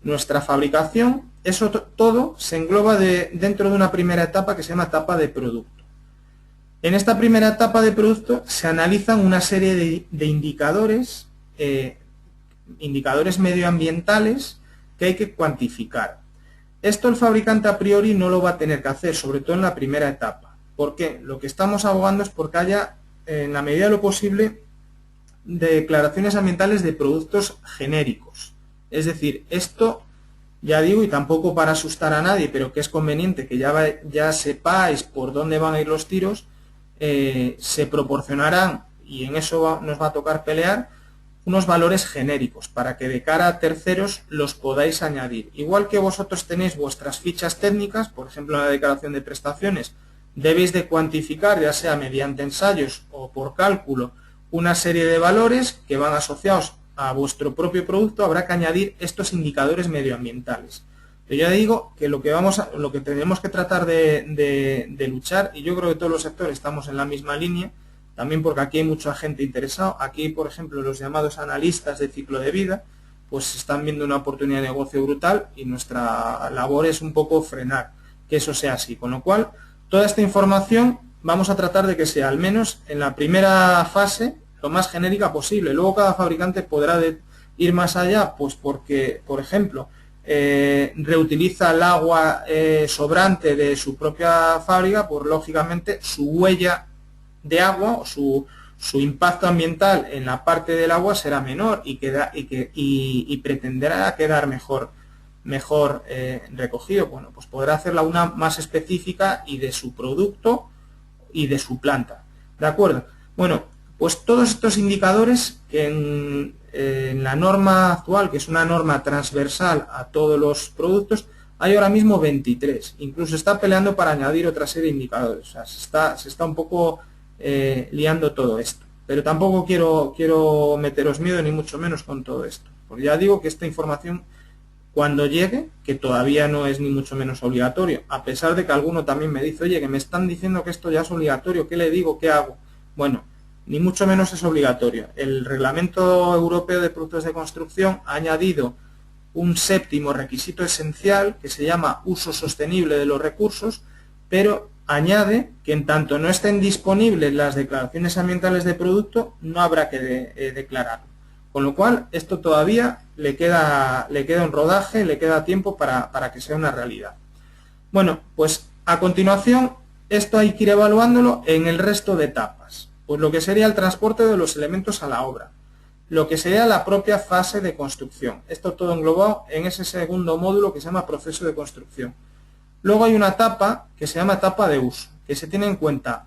S1: nuestra fabricación, eso todo se engloba dentro de una primera etapa que se llama etapa de producto. En esta primera etapa de producto se analizan una serie de indicadores, indicadores medioambientales que hay que cuantificar. Esto el fabricante a priori no lo va a tener que hacer, sobre todo en la primera etapa. ¿Por qué? Lo que estamos abogando es porque haya, en la medida de lo posible, declaraciones ambientales de productos genéricos. Es decir, esto, ya digo, y tampoco para asustar a nadie, pero que es conveniente que ya sepáis por dónde van a ir los tiros, se proporcionarán, y en eso nos va a tocar pelear, unos valores genéricos para que de cara a terceros los podáis añadir. Igual que vosotros tenéis vuestras fichas técnicas, por ejemplo en la declaración de prestaciones, debéis de cuantificar, ya sea mediante ensayos o por cálculo, una serie de valores que van asociados a vuestro propio producto. Habrá que añadir estos indicadores medioambientales. Pero ya digo que lo que tenemos que tratar de luchar, y yo creo que todos los sectores estamos en la misma línea, también porque aquí hay mucha gente interesada. Aquí, por ejemplo, los llamados analistas de ciclo de vida, pues están viendo una oportunidad de negocio brutal, y nuestra labor es un poco frenar que eso sea así. Con lo cual, toda esta información vamos a tratar de que sea, al menos en la primera fase, lo más genérica posible. Luego cada fabricante podrá ir más allá, pues porque, por ejemplo, reutiliza el agua sobrante de su propia fábrica, pues lógicamente su huella de agua o su impacto ambiental en la parte del agua será menor y pretenderá quedar mejor recogido. Bueno, pues podrá hacerla una más específica y de su producto y de su planta. ¿De acuerdo? Bueno, pues todos estos indicadores que en la norma actual, que es una norma transversal a todos los productos, hay ahora mismo 23. Incluso está peleando para añadir otra serie de indicadores. O sea, se está un poco liando todo esto. Pero tampoco quiero meteros miedo, ni mucho menos con todo esto. Porque ya digo que esta información, cuando llegue, que todavía no es ni mucho menos obligatorio, a pesar de que alguno también me dice, oye, que me están diciendo que esto ya es obligatorio, ¿qué le digo? ¿Qué hago? Bueno, ni mucho menos es obligatorio. El Reglamento Europeo de Productos de Construcción ha añadido un séptimo requisito esencial que se llama uso sostenible de los recursos, pero añade que en tanto no estén disponibles las declaraciones ambientales de producto, no habrá que declararlo. Con lo cual, esto todavía le queda un rodaje, le queda tiempo para que sea una realidad. Bueno, pues a continuación, esto hay que ir evaluándolo en el resto de etapas. Pues lo que sería el transporte de los elementos a la obra, lo que sería la propia fase de construcción. Esto todo englobado en ese segundo módulo que se llama proceso de construcción. Luego hay una etapa que se llama etapa de uso, que se tiene en cuenta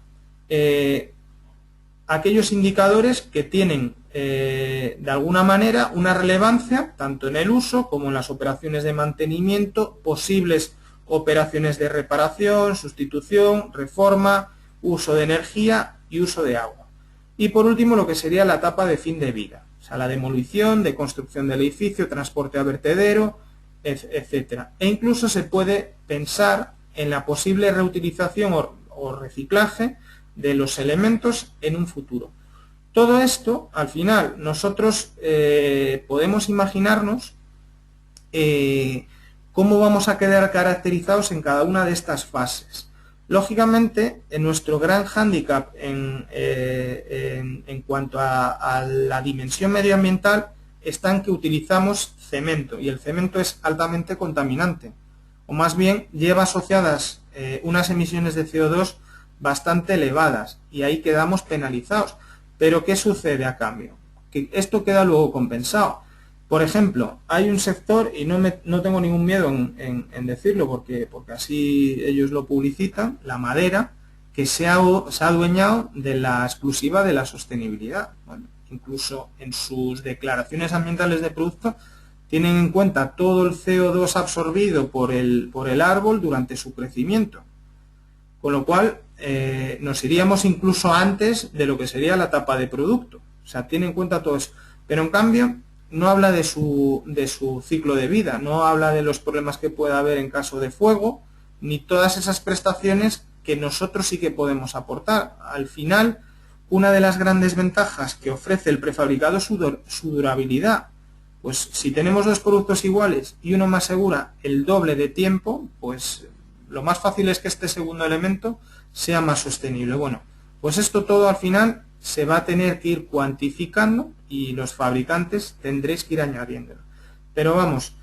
S1: aquellos indicadores que tienen de alguna manera una relevancia tanto en el uso como en las operaciones de mantenimiento, posibles operaciones de reparación, sustitución, reforma, uso de energía y uso de agua. Y por último lo que sería la etapa de fin de vida, o sea, la demolición, de construcción del edificio, transporte a vertedero, etcétera. E incluso se puede pensar en la posible reutilización o reciclaje de los elementos en un futuro. Todo esto, al final, nosotros podemos imaginarnos cómo vamos a quedar caracterizados en cada una de estas fases. Lógicamente, en nuestro gran hándicap en cuanto a la dimensión medioambiental está en que utilizamos cemento, y el cemento es altamente contaminante, o más bien lleva asociadas unas emisiones de CO2 bastante elevadas, y ahí quedamos penalizados. Pero ¿qué sucede a cambio? Que esto queda luego compensado. Por ejemplo, hay un sector, y no tengo ningún miedo en decirlo porque así ellos lo publicitan, la madera, que se ha adueñado de la exclusiva de la sostenibilidad. Bueno, incluso en sus declaraciones ambientales de producto tienen en cuenta todo el CO2 absorbido por el árbol durante su crecimiento. Con lo cual, nos iríamos incluso antes de lo que sería la etapa de producto. O sea, tiene en cuenta todo eso. Pero en cambio, no habla de su ciclo de vida, no habla de los problemas que pueda haber en caso de fuego, ni todas esas prestaciones que nosotros sí que podemos aportar. Al final, una de las grandes ventajas que ofrece el prefabricado es su durabilidad. Pues si tenemos dos productos iguales y uno me asegura el doble de tiempo, pues lo más fácil es que este segundo elemento sea más sostenible. Bueno, pues esto todo al final se va a tener que ir cuantificando y los fabricantes tendréis que ir añadiéndolo. Pero vamos,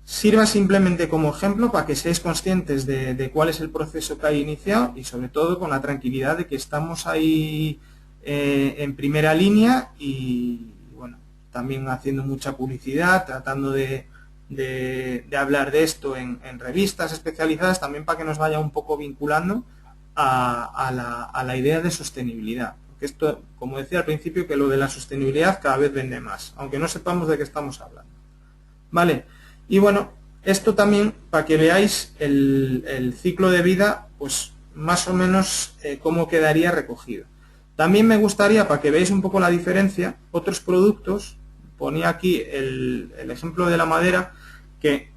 S1: sirva simplemente como ejemplo para que seáis conscientes de cuál es el proceso que hay iniciado, y sobre todo con la tranquilidad de que estamos ahí en primera línea, y bueno, también haciendo mucha publicidad, tratando de hablar de esto en revistas especializadas, también para que nos vaya un poco vinculando a la idea de sostenibilidad. Porque esto, como decía al principio, que lo de la sostenibilidad cada vez vende más, aunque no sepamos de qué estamos hablando. Vale, y bueno, esto también para que veáis el ciclo de vida, pues más o menos cómo quedaría recogido. También me gustaría, para que veáis un poco la diferencia, otros productos, ponía aquí el ejemplo de la madera, que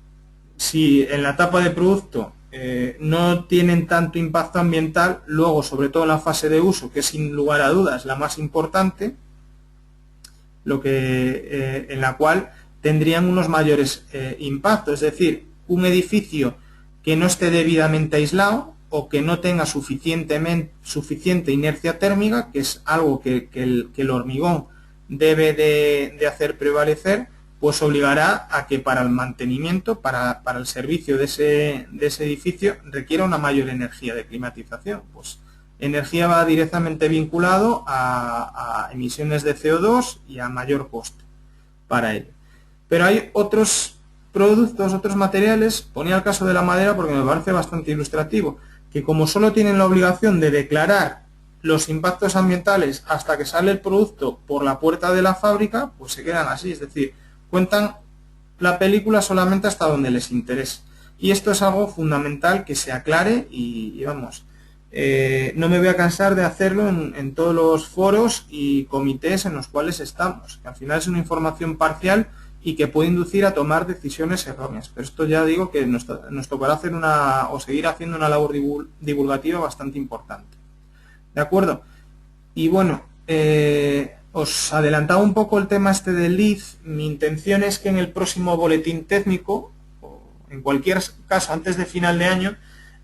S1: si en la etapa de producto no tienen tanto impacto ambiental, luego, sobre todo en la fase de uso, que sin lugar a dudas la más importante, en la cual tendrían unos mayores impactos, es decir, un edificio que no esté debidamente aislado o que no tenga suficiente inercia térmica, que es algo que el hormigón debe de hacer prevalecer, pues obligará a que para el mantenimiento, para el servicio de ese edificio, requiera una mayor energía de climatización. Pues energía va directamente vinculado a emisiones de CO2 y a mayor coste para ello. Pero hay otros productos, otros materiales, ponía el caso de la madera porque me parece bastante ilustrativo, que como solo tienen la obligación de declarar los impactos ambientales hasta que sale el producto por la puerta de la fábrica, pues se quedan así, es decir, cuentan la película solamente hasta donde les interese. Y esto es algo fundamental que se aclare y vamos, no me voy a cansar de hacerlo en todos los foros y comités en los cuales estamos, que al final es una información parcial y que puede inducir a tomar decisiones erróneas. Pero esto ya digo que nos tocará hacer seguir haciendo una labor divulgativa bastante importante. ¿De acuerdo? Y bueno, os adelantaba un poco el tema este del LEED. Mi intención es que en el próximo boletín técnico, o en cualquier caso antes de final de año,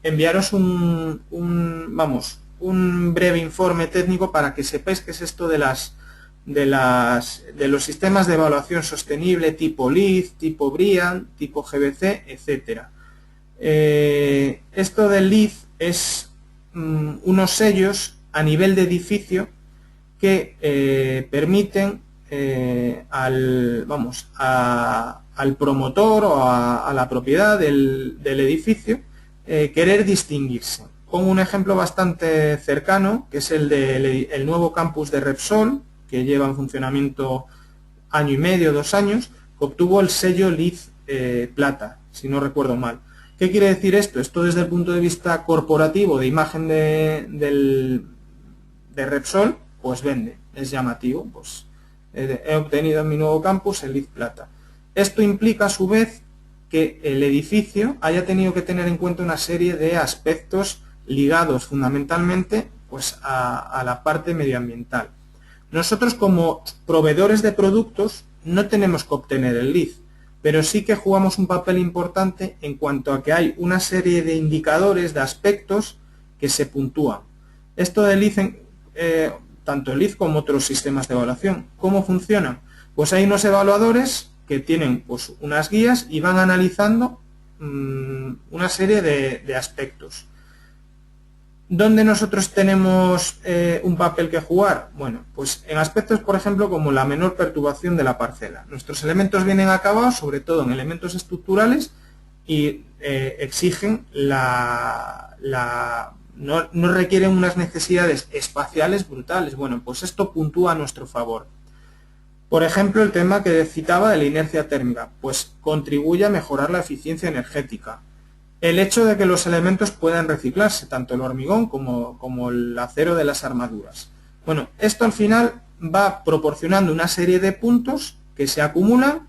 S1: enviaros un breve informe técnico para que sepáis qué es esto de los sistemas de evaluación sostenible tipo LEED, tipo BREEAM, tipo GBC, etcétera. Esto del LEED es unos sellos a nivel de edificio que permiten al promotor o a la propiedad del edificio querer distinguirse. Pongo un ejemplo bastante cercano, que es el nuevo campus de Repsol, que lleva en funcionamiento año y medio, 2 años, que obtuvo el sello LEED Plata, si no recuerdo mal. ¿Qué quiere decir esto? Esto desde el punto de vista corporativo, de imagen de Repsol, pues vende, es llamativo. Pues he obtenido en mi nuevo campus el LEED Plata. Esto implica a su vez que el edificio haya tenido que tener en cuenta una serie de aspectos ligados fundamentalmente pues a la parte medioambiental. Nosotros como proveedores de productos no tenemos que obtener el LEED, pero sí que jugamos un papel importante en cuanto a que hay una serie de indicadores, de aspectos que se puntúan. Esto del LEED, tanto el LEED como otros sistemas de evaluación, ¿cómo funcionan? Pues hay unos evaluadores que tienen pues unas guías y van analizando una serie de aspectos. ¿Dónde nosotros tenemos un papel que jugar? Bueno, pues en aspectos, por ejemplo, como la menor perturbación de la parcela. Nuestros elementos vienen acabados, sobre todo en elementos estructurales, y exigen no requieren unas necesidades espaciales brutales. Bueno, pues esto puntúa a nuestro favor. Por ejemplo, el tema que citaba de la inercia térmica, pues contribuye a mejorar la eficiencia energética. El hecho de que los elementos puedan reciclarse, tanto el hormigón como el acero de las armaduras. Bueno, esto al final va proporcionando una serie de puntos que se acumulan,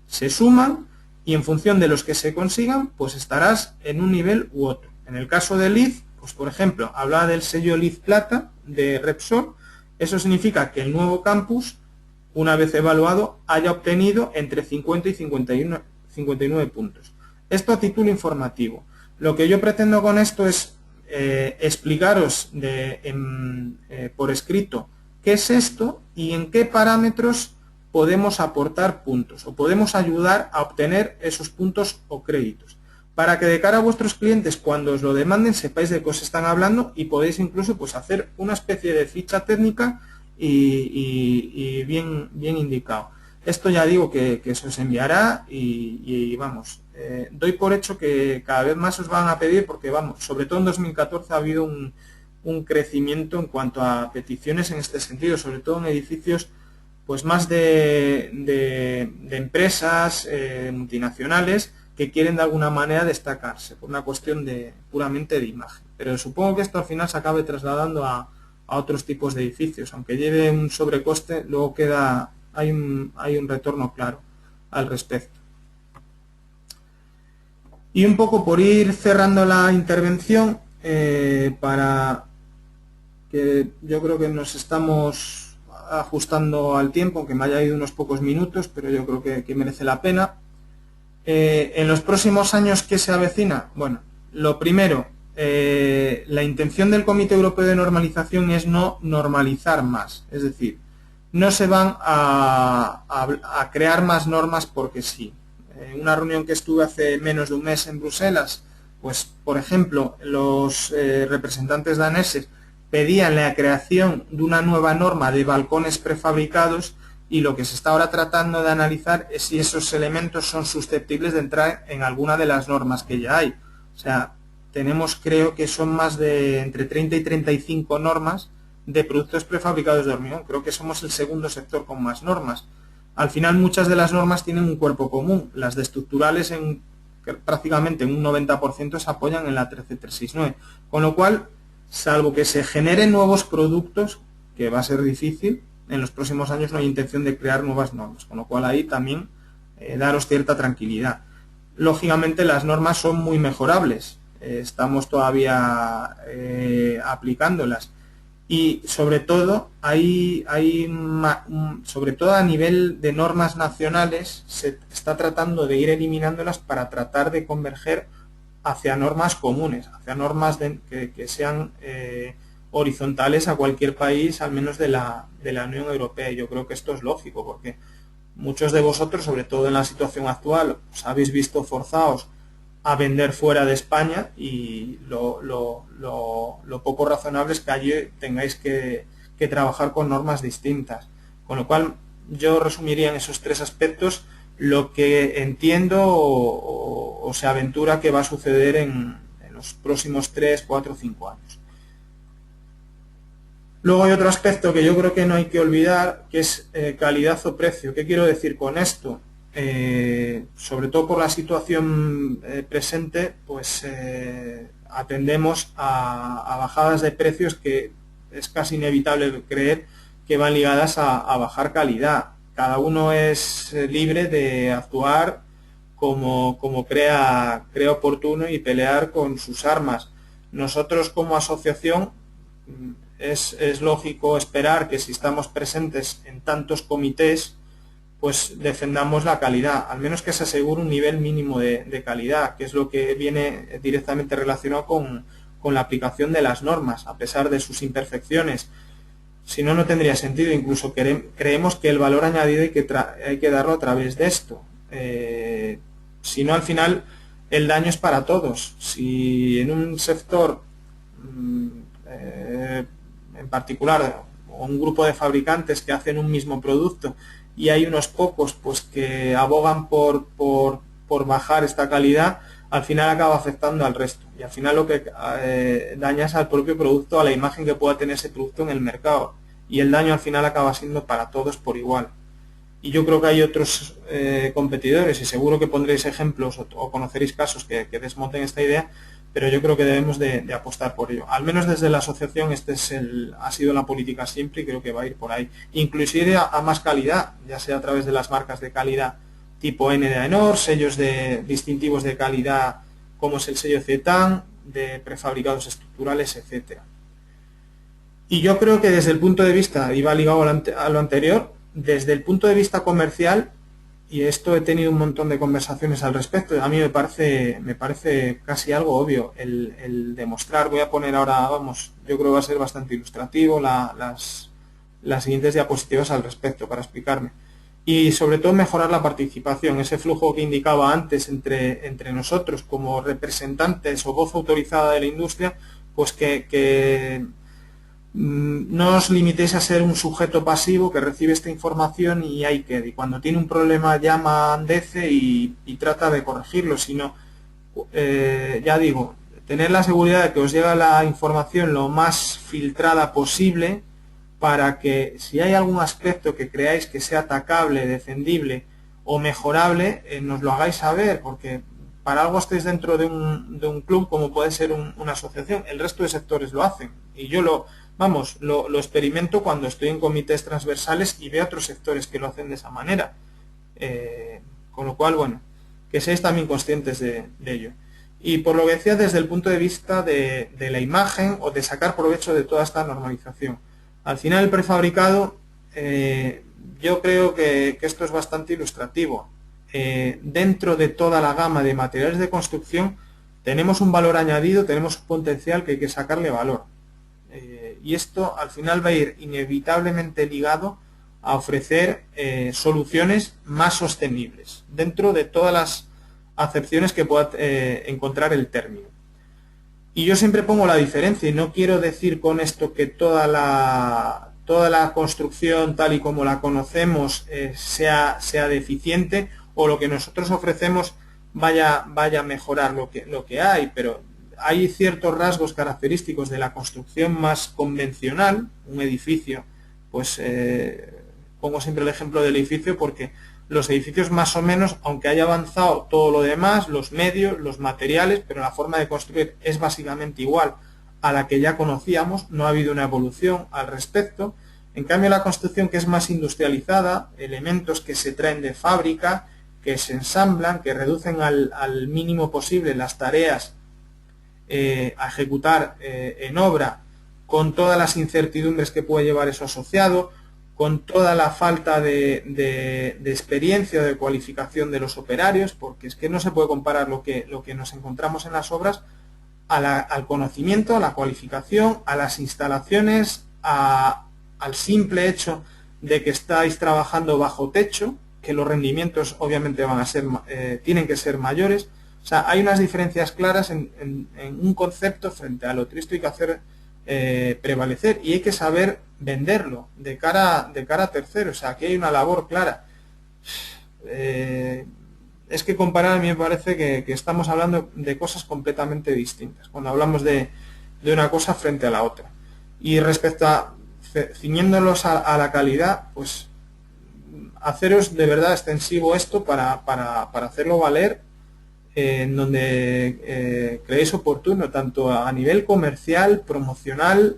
S1: se suman y en función de los que se consigan, pues estarás en un nivel u otro. En el caso del LEED, pues por ejemplo, hablaba del sello LEED Plata de Repsol. Eso significa que el nuevo campus, una vez evaluado, haya obtenido entre 50 y 59 puntos. Esto a título informativo. Lo que yo pretendo con esto es explicaros por escrito qué es esto y en qué parámetros podemos aportar puntos o podemos ayudar a obtener esos puntos o créditos, para que de cara a vuestros clientes, cuando os lo demanden, sepáis de qué os están hablando y podéis incluso pues hacer una especie de ficha técnica y bien indicado. Esto ya digo que se os enviará y vamos, doy por hecho que cada vez más os van a pedir, porque vamos, sobre todo en 2014 ha habido un crecimiento en cuanto a peticiones en este sentido, sobre todo en edificios pues más de empresas multinacionales que quieren de alguna manera destacarse por una cuestión puramente de imagen. Pero supongo que esto al final se acabe trasladando a a otros tipos de edificios. Aunque lleve un sobrecoste, luego hay un retorno claro al respecto. Y un poco por ir cerrando la intervención, para que yo creo que nos estamos ajustando al tiempo, aunque me haya ido unos pocos minutos, pero yo creo que merece la pena. En los próximos años, ¿qué se avecina? Bueno, lo primero, la intención del Comité Europeo de Normalización es no normalizar más, es decir, no se van a crear más normas porque sí. En una reunión que estuve hace menos de un mes en Bruselas, pues por ejemplo, los representantes daneses pedían la creación de una nueva norma de balcones prefabricados, y lo que se está ahora tratando de analizar es si esos elementos son susceptibles de entrar en alguna de las normas que ya hay. O sea, tenemos, creo que son más de entre 30 y 35 normas de productos prefabricados de hormigón. Creo que somos el segundo sector con más normas. Al final, muchas de las normas tienen un cuerpo común. Las de estructurales prácticamente en un 90% se apoyan en la 13369. Con lo cual, salvo que se generen nuevos productos, que va a ser difícil, en los próximos años no hay intención de crear nuevas normas, con lo cual ahí también daros cierta tranquilidad. Lógicamente las normas son muy mejorables, estamos todavía aplicándolas, y sobre todo sobre todo a nivel de normas nacionales se está tratando de ir eliminándolas para tratar de converger hacia normas comunes, hacia normas que sean horizontales a cualquier país, al menos de la Unión Europea. Y yo creo que esto es lógico, porque muchos de vosotros, sobre todo en la situación actual, os habéis visto forzados a vender fuera de España, y lo poco razonable es que allí tengáis que trabajar con normas distintas. Con lo cual, yo resumiría en esos tres aspectos lo que entiendo o se aventura que va a suceder en los próximos 3, 4, 5 años. Luego hay otro aspecto que yo creo que no hay que olvidar, que es calidad o precio. ¿Qué quiero decir con esto? Sobre todo por la situación presente, pues atendemos a bajadas de precios que es casi inevitable creer que van ligadas a bajar calidad. Cada uno es libre de actuar como crea oportuno y pelear con sus armas. Nosotros como asociación es lógico esperar que si estamos presentes en tantos comités, pues defendamos la calidad, al menos que se asegure un nivel mínimo de calidad, que es lo que viene directamente relacionado con la aplicación de las normas, a pesar de sus imperfecciones. Si no, no tendría sentido. Incluso creemos que el valor añadido hay que darlo a través de esto. Si no, al final el daño es para todos. Si en un sector en particular, o un grupo de fabricantes que hacen un mismo producto, y hay unos pocos pues que abogan por bajar esta calidad, al final acaba afectando al resto, y al final lo que daña es al propio producto, a la imagen que pueda tener ese producto en el mercado, y el daño al final acaba siendo para todos por igual. Y yo creo que hay otros competidores, y seguro que pondréis ejemplos o conoceréis casos que desmonten esta idea, pero yo creo que debemos de apostar por ello. Al menos desde la asociación ha sido la política siempre, y creo que va a ir por ahí. Inclusive a más calidad, ya sea a través de las marcas de calidad tipo N de AENOR, sellos distintivos de calidad como es el sello CETAN, de prefabricados estructurales, etcétera. Y yo creo que desde el punto de vista, y va ligado a lo anterior, desde el punto de vista comercial, y esto he tenido un montón de conversaciones al respecto, a mí me parece casi algo obvio el demostrar. Voy a poner ahora, yo creo que va a ser bastante ilustrativo las siguientes diapositivas al respecto para explicarme. Y sobre todo mejorar la participación, ese flujo que indicaba antes entre nosotros como representantes o voz autorizada de la industria, pues que no os limitéis a ser un sujeto pasivo que recibe esta información y ahí queda. Y cuando tiene un problema llama a ANDECE y trata de corregirlo, sino, ya digo, tener la seguridad de que os llega la información lo más filtrada posible, para que si hay algún aspecto que creáis que sea atacable, defendible o mejorable, nos lo hagáis saber, porque para algo estáis dentro de un club como puede ser una asociación. El resto de sectores lo hacen, y yo vamos, lo experimento cuando estoy en comités transversales y veo otros sectores que lo hacen de esa manera. Con lo cual, bueno, que seáis también conscientes de ello. Y por lo que decía, desde el punto de vista de la imagen o de sacar provecho de toda esta normalización. Al final el prefabricado, yo creo que esto es bastante ilustrativo. Dentro de toda la gama de materiales de construcción tenemos un valor añadido, tenemos un potencial que hay que sacarle valor. Y esto al final va a ir inevitablemente ligado a ofrecer soluciones más sostenibles dentro de todas las acepciones que pueda encontrar el término. Y yo siempre pongo la diferencia, y no quiero decir con esto que toda la construcción tal y como la conocemos sea deficiente, o lo que nosotros ofrecemos vaya a mejorar lo que hay, pero hay ciertos rasgos característicos de la construcción más convencional. Un edificio, pues pongo siempre el ejemplo del edificio porque los edificios más o menos, aunque haya avanzado todo lo demás, los medios, los materiales, pero la forma de construir es básicamente igual a la que ya conocíamos, no ha habido una evolución al respecto. En cambio, la construcción, que es más industrializada, elementos que se traen de fábrica, que se ensamblan, que reducen al mínimo posible las tareas a ejecutar en obra, con todas las incertidumbres que puede llevar eso asociado, con toda la falta de experiencia o de cualificación de los operarios, porque es que no se puede comparar lo que nos encontramos en las obras al conocimiento, a la cualificación, a las instalaciones, al simple hecho de que estáis trabajando bajo techo, que los rendimientos obviamente tienen que ser mayores. O sea, hay unas diferencias claras en un concepto frente al otro. Esto hay que hacer prevalecer y hay que saber venderlo de cara a terceros. O sea, aquí hay una labor clara. Es que comparar, a mí me parece que estamos hablando de cosas completamente distintas cuando hablamos de una cosa frente a la otra. Y respecto a ciñéndolos a la calidad, pues haceros de verdad extensivo esto para hacerlo valer en donde creéis oportuno, tanto a nivel comercial, promocional,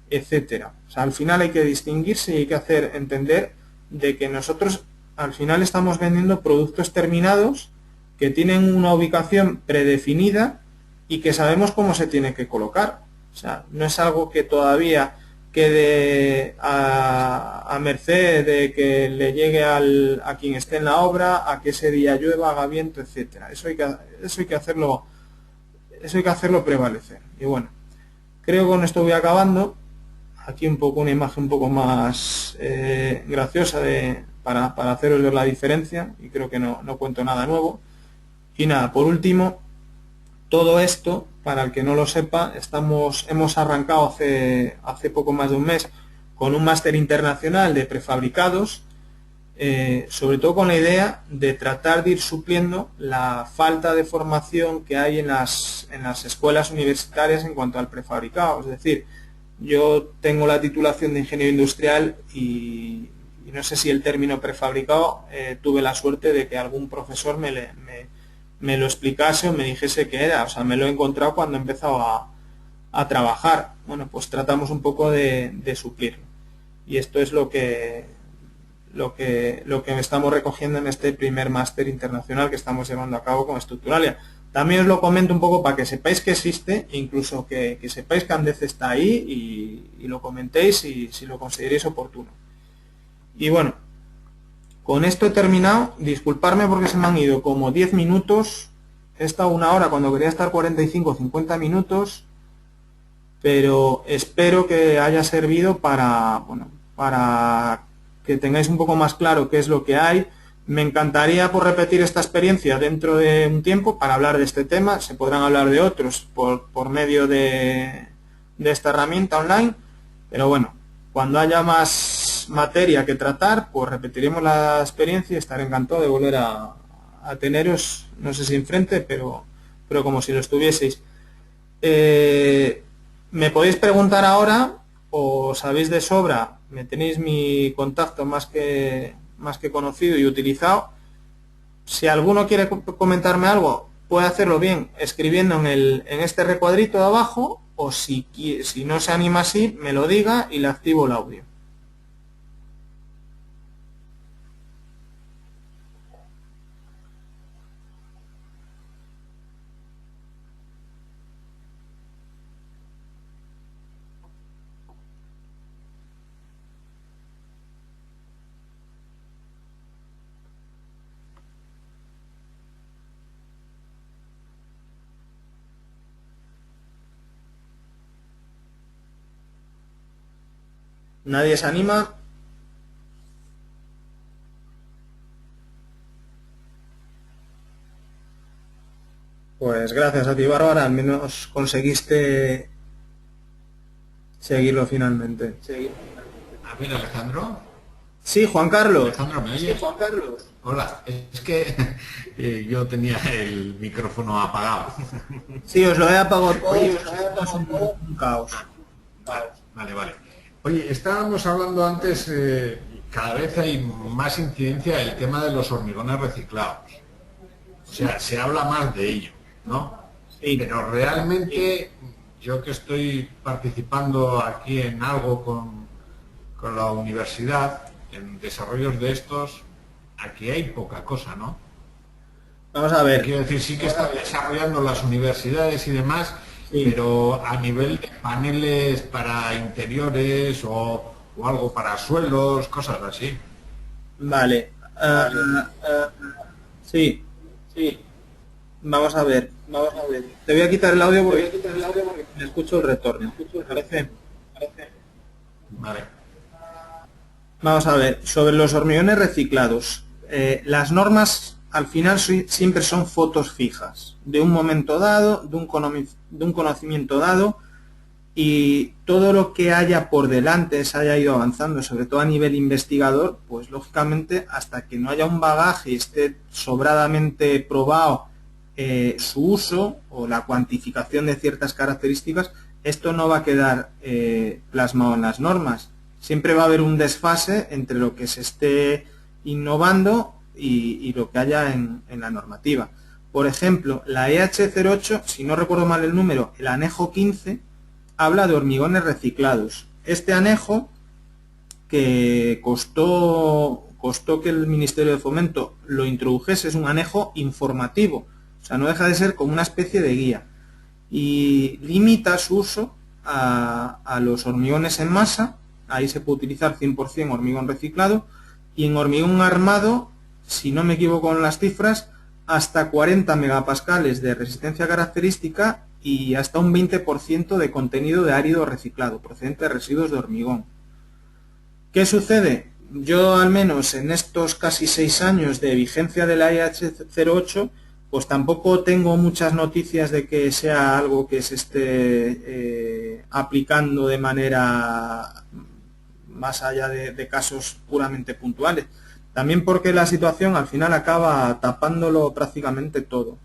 S1: etcétera. O sea, al final hay que distinguirse y hay que hacer entender de que nosotros al final estamos vendiendo productos terminados que tienen una ubicación predefinida y que sabemos cómo se tiene que colocar. O sea, no es algo que todavía quede a merced de que le llegue a quien esté en la obra, a que ese día llueva, haga viento, etcétera. Eso hay que hacerlo prevalecer. Y bueno, creo que con esto voy acabando. Aquí un poco una imagen un poco más graciosa para haceros ver la diferencia, y creo que no cuento nada nuevo. Y nada, por último, todo esto, para el que no lo sepa, hemos arrancado hace poco más de un mes con un máster internacional de prefabricados, sobre todo con la idea de tratar de ir supliendo la falta de formación que hay en las escuelas universitarias en cuanto al prefabricado. Es decir, yo tengo la titulación de ingeniero industrial y no sé si el término prefabricado, tuve la suerte de que algún profesor me lo explicase o me dijese qué era. O sea, me lo he encontrado cuando he empezado a trabajar. Bueno, pues tratamos un poco de suplirlo. Y esto es lo que estamos recogiendo en este primer máster internacional que estamos llevando a cabo con Structuralia. También os lo comento un poco para que sepáis que existe, incluso que sepáis que Andez está ahí y lo comentéis si lo consideréis oportuno. Y bueno, con esto he terminado. Disculparme porque se me han ido como 10 minutos. He estado una hora cuando quería estar 45 o 50 minutos. Pero espero que haya servido para que tengáis un poco más claro qué es lo que hay. Me encantaría repetir esta experiencia dentro de un tiempo para hablar de este tema. Se podrán hablar de otros por medio de esta herramienta online. Pero bueno, cuando haya más materia que tratar, pues repetiremos la experiencia y estaré encantado de volver a teneros, no sé si enfrente, pero como si lo estuvieseis. Me podéis preguntar ahora, o sabéis de sobra, me tenéis mi contacto más que conocido y utilizado. Si alguno quiere comentarme algo, puede hacerlo bien escribiendo en este recuadrito de abajo, o si no se anima así, me lo diga y le activo el audio. ¿Nadie se anima? Pues gracias a ti, Bárbara, al menos conseguiste seguirlo finalmente.
S2: A ver, Alejandro.
S1: Sí, Juan Carlos.
S2: Alejandro, ¿me oyes? Hola, es que yo tenía el micrófono apagado.
S1: Sí, os lo he apagado todo. Esto es un caos.
S2: Vale. Oye, estábamos hablando antes, cada vez hay más incidencia del tema de los hormigones reciclados. O sea, se habla más de ello, ¿no?
S1: Sí.
S2: Pero realmente yo que estoy participando aquí en algo con la universidad, en desarrollos de estos, aquí hay poca cosa, ¿no?
S1: Vamos a ver.
S2: Quiero decir, sí que están desarrollando las universidades y demás,
S1: Sí.
S2: pero a nivel de paneles para interiores o algo para suelos, cosas así.
S1: Vale. Sí. Vamos a ver. Te voy a quitar el audio porque me escucho el retorno. ¿Te parece?
S2: Vale.
S1: Vamos a ver. Sobre los hormigones reciclados. Las normas al final siempre son fotos fijas. De un momento dado, de un conocimiento dado. Y todo lo que haya por delante se haya ido avanzando, sobre todo a nivel investigador, pues lógicamente hasta que no haya un bagaje y esté sobradamente probado su uso o la cuantificación de ciertas características, esto no va a quedar plasmado en las normas. Siempre va a haber un desfase entre lo que se esté innovando y lo que haya en la normativa. Por ejemplo, la EH08, si no recuerdo mal el número, el anejo 15, habla de hormigones reciclados. Este anejo, que costó que el Ministerio de Fomento lo introdujese, es un anejo informativo. O sea, no deja de ser como una especie de guía. Y limita su uso a los hormigones en masa. Ahí se puede utilizar 100% hormigón reciclado. Y en hormigón armado, si no me equivoco en las cifras, hasta 40 megapascales de resistencia característica y hasta un 20% de contenido de árido reciclado, procedente de residuos de hormigón. ¿Qué sucede? Yo, al menos en estos casi 6 años de vigencia de la EH08, pues tampoco tengo muchas noticias de que sea algo que se esté aplicando de manera más allá de casos puramente puntuales. También porque la situación al final acaba tapándolo prácticamente todo.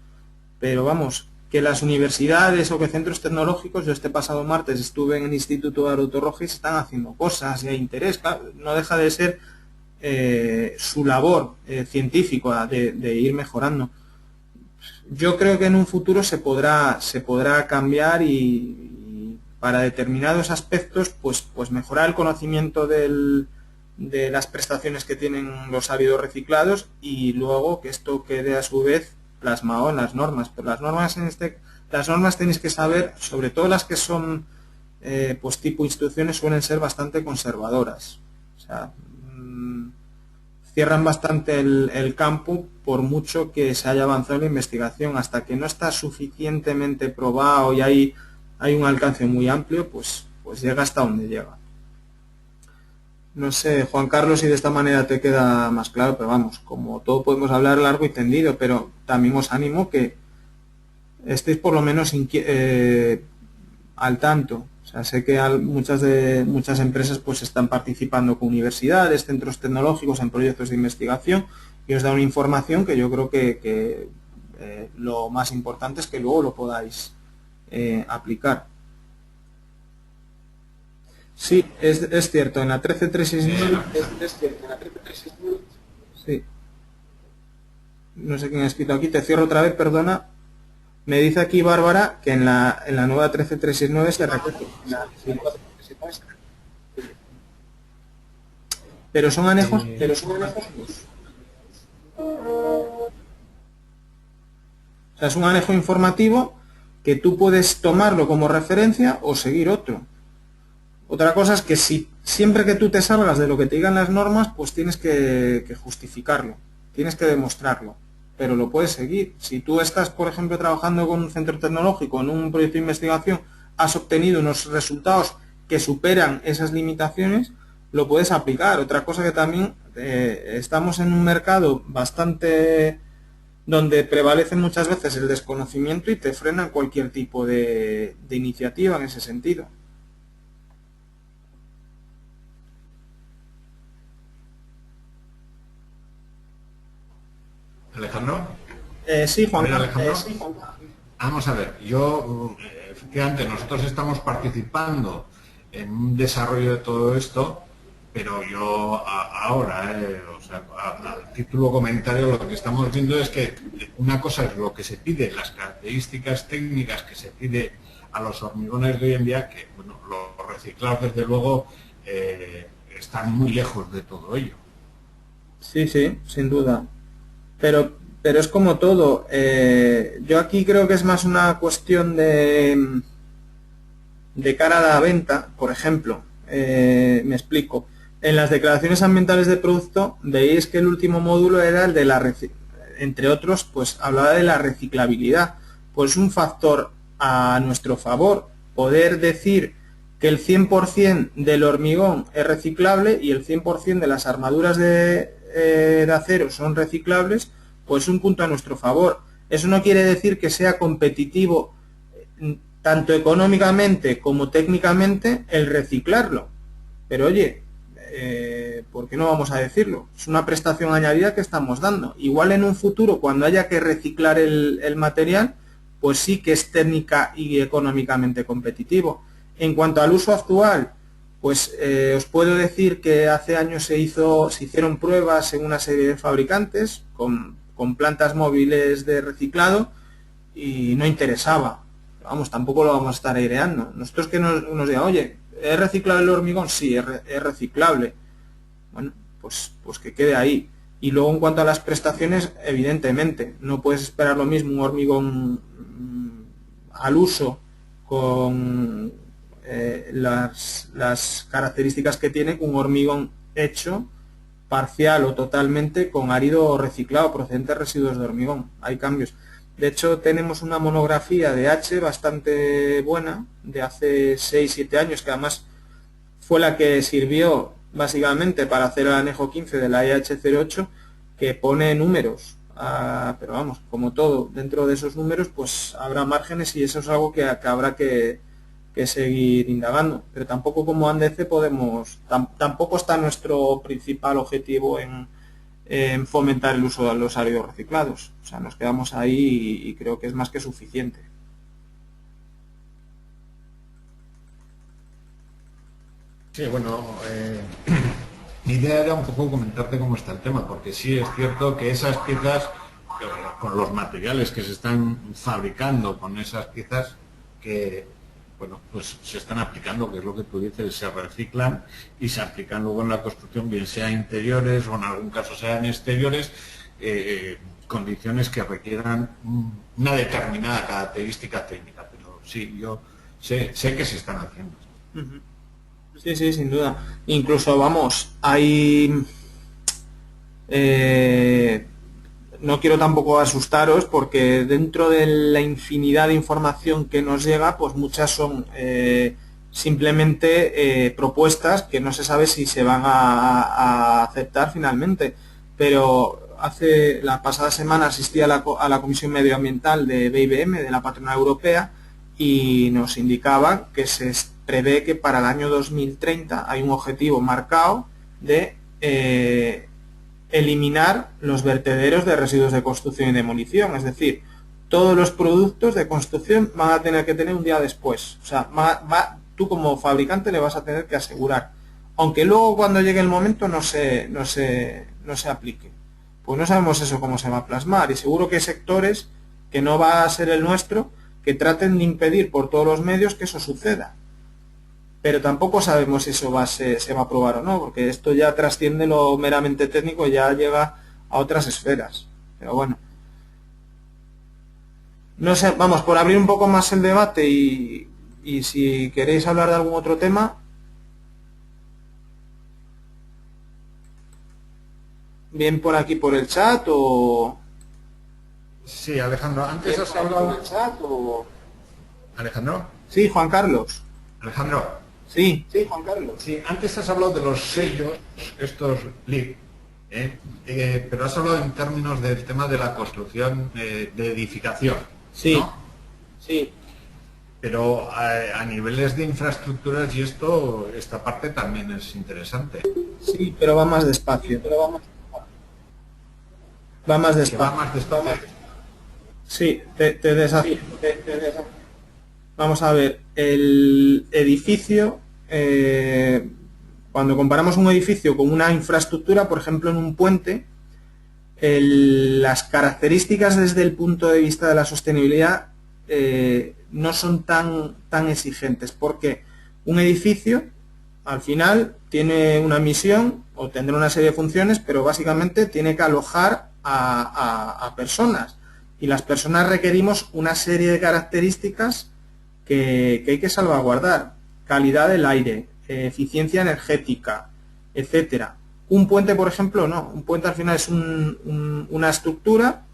S1: Pero vamos, que las universidades o que centros tecnológicos, yo este pasado martes estuve en el Instituto de Aruto y se están haciendo cosas y hay interés, claro, no deja de ser su labor científica de ir mejorando. Yo creo que en un futuro se podrá cambiar y para determinados aspectos pues mejorar el conocimiento de las prestaciones que tienen los áridos reciclados y luego que esto quede a su vez plasmado en las normas. Pero las normas tenéis que saber, sobre todo las que son pues tipo instrucciones, suelen ser bastante conservadoras. O sea, cierran bastante el campo por mucho que se haya avanzado en la investigación. Hasta que no está suficientemente probado y hay un alcance muy amplio, pues llega hasta donde llega. No sé, Juan Carlos, si de esta manera te queda más claro, pero vamos, como todo podemos hablar largo y tendido, pero también os animo que estéis por lo menos al tanto. O sea, sé que muchas empresas pues están participando con universidades, centros tecnológicos en proyectos de investigación y os da una información que yo creo que lo más importante es que luego lo podáis aplicar. Sí, es cierto, en la 13369 sí. No sé quién ha escrito aquí, te cierro otra vez, perdona. Me dice aquí Bárbara que en la nueva 13369 se recoge. Pero son anejos, o sea, es un anejo informativo que tú puedes tomarlo como referencia o seguir otro. Otra cosa es que si siempre que tú te salgas de lo que te digan las normas, pues tienes que justificarlo, tienes que demostrarlo, pero lo puedes seguir. Si tú estás, por ejemplo, trabajando con un centro tecnológico en un proyecto de investigación, has obtenido unos resultados que superan esas limitaciones, lo puedes aplicar. Otra cosa que también estamos en un mercado bastante donde prevalece muchas veces el desconocimiento y te frenan cualquier tipo de iniciativa en ese sentido.
S2: Alejandro.
S1: Sí, Juan.
S2: Alejandro. Vamos a ver, yo, efectivamente, nosotros estamos participando en un desarrollo de todo esto, pero yo ahora, o sea, a título comentario, lo que estamos viendo es que una cosa es lo que se pide, las características técnicas que se pide a los hormigones de hoy en día, que bueno, los reciclados desde luego están muy lejos de todo ello.
S1: Sí, sí, sin duda. Pero es como todo. Yo aquí creo que es más una cuestión de cara a la venta, por ejemplo. Me explico. En las declaraciones ambientales de producto veis que el último módulo era el de entre otros, pues hablaba de la reciclabilidad. Pues un factor a nuestro favor, poder decir que el 100% del hormigón es reciclable y el 100% de las armaduras de acero son reciclables, pues un punto a nuestro favor. Eso no quiere decir que sea competitivo tanto económicamente como técnicamente el reciclarlo. Pero oye, ¿por qué no vamos a decirlo? Es una prestación añadida que estamos dando. Igual en un futuro, cuando haya que reciclar el material, pues sí que es técnica y económicamente competitivo. En cuanto al uso actual, pues os puedo decir que hace años se hicieron pruebas en una serie de fabricantes con plantas móviles de reciclado y no interesaba. Vamos, tampoco lo vamos a estar aireando. Nosotros que nos digan, oye, ¿es reciclable el hormigón? Sí, es reciclable. Bueno, pues que quede ahí. Y luego en cuanto a las prestaciones, evidentemente, no puedes esperar lo mismo un hormigón al uso con las características que tiene un hormigón hecho parcial o totalmente con árido reciclado procedente de residuos de hormigón. Hay cambios. De hecho, tenemos una monografía de H bastante buena de hace 6-7 años, que además fue la que sirvió básicamente para hacer el anejo 15 de la EH08, que pone números. Pero vamos, como todo, dentro de esos números pues habrá márgenes y eso es algo que habrá que seguir indagando. Pero tampoco como ANDECE tampoco está nuestro principal objetivo en fomentar el uso de los áridos reciclados. O sea, nos quedamos ahí y creo que es más que suficiente.
S2: Sí, bueno, mi idea era un poco comentarte cómo está el tema, porque sí es cierto que esas piezas, con los materiales que se están fabricando con esas piezas, que bueno, pues se están aplicando, que es lo que tú dices, se reciclan y se aplican luego en la construcción, bien sea interiores o en algún caso sean exteriores, condiciones que requieran una determinada característica técnica. Pero sí, yo sé que se están haciendo.
S1: Sí, sí, sin duda. Incluso, vamos, hay... no quiero tampoco asustaros porque dentro de la infinidad de información que nos llega, pues muchas son simplemente propuestas que no se sabe si se van a aceptar finalmente. Pero la pasada semana asistí a la Comisión Medioambiental de BIBM, de la patronal europea, y nos indicaba que se prevé que para el año 2030 hay un objetivo marcado de eliminar los vertederos de residuos de construcción y demolición. Es decir, todos los productos de construcción van a tener que tener un día después. O sea, tú como fabricante le vas a tener que asegurar. Aunque luego cuando llegue el momento no se aplique. Pues no sabemos eso cómo se va a plasmar y seguro que hay sectores que no va a ser el nuestro, que traten de impedir por todos los medios que eso suceda. Pero tampoco sabemos si eso se va a aprobar o no, porque esto ya trasciende lo meramente técnico y ya llega a otras esferas. Pero bueno. No sé, vamos, por abrir un poco más el debate y si queréis hablar de algún otro tema. Bien por aquí por el chat o...
S2: Sí, Alejandro, antes has hablado...
S1: chat o...
S2: Alejandro.
S1: Sí, Juan Carlos.
S2: Alejandro.
S1: Sí, Juan Carlos.
S2: Sí, antes has hablado de los sellos, estos LEED, pero has hablado en términos del tema de la construcción de edificación.
S1: Sí,
S2: ¿no?
S1: sí.
S2: Pero a niveles de infraestructuras y esta parte también es interesante.
S1: Sí, pero va más despacio. Va más
S2: Que
S1: despacio.
S2: va más despacio.
S1: Sí, te desafío. Vamos a ver, el edificio, cuando comparamos un edificio con una infraestructura, por ejemplo en un puente, las características desde el punto de vista de la sostenibilidad no son tan exigentes, porque un edificio al final tiene una misión o tendrá una serie de funciones, pero básicamente tiene que alojar a personas, y las personas requerimos una serie de características que hay que salvaguardar: calidad del aire, eficiencia energética, etcétera. Un puente, por ejemplo, no. Un puente al final es una estructura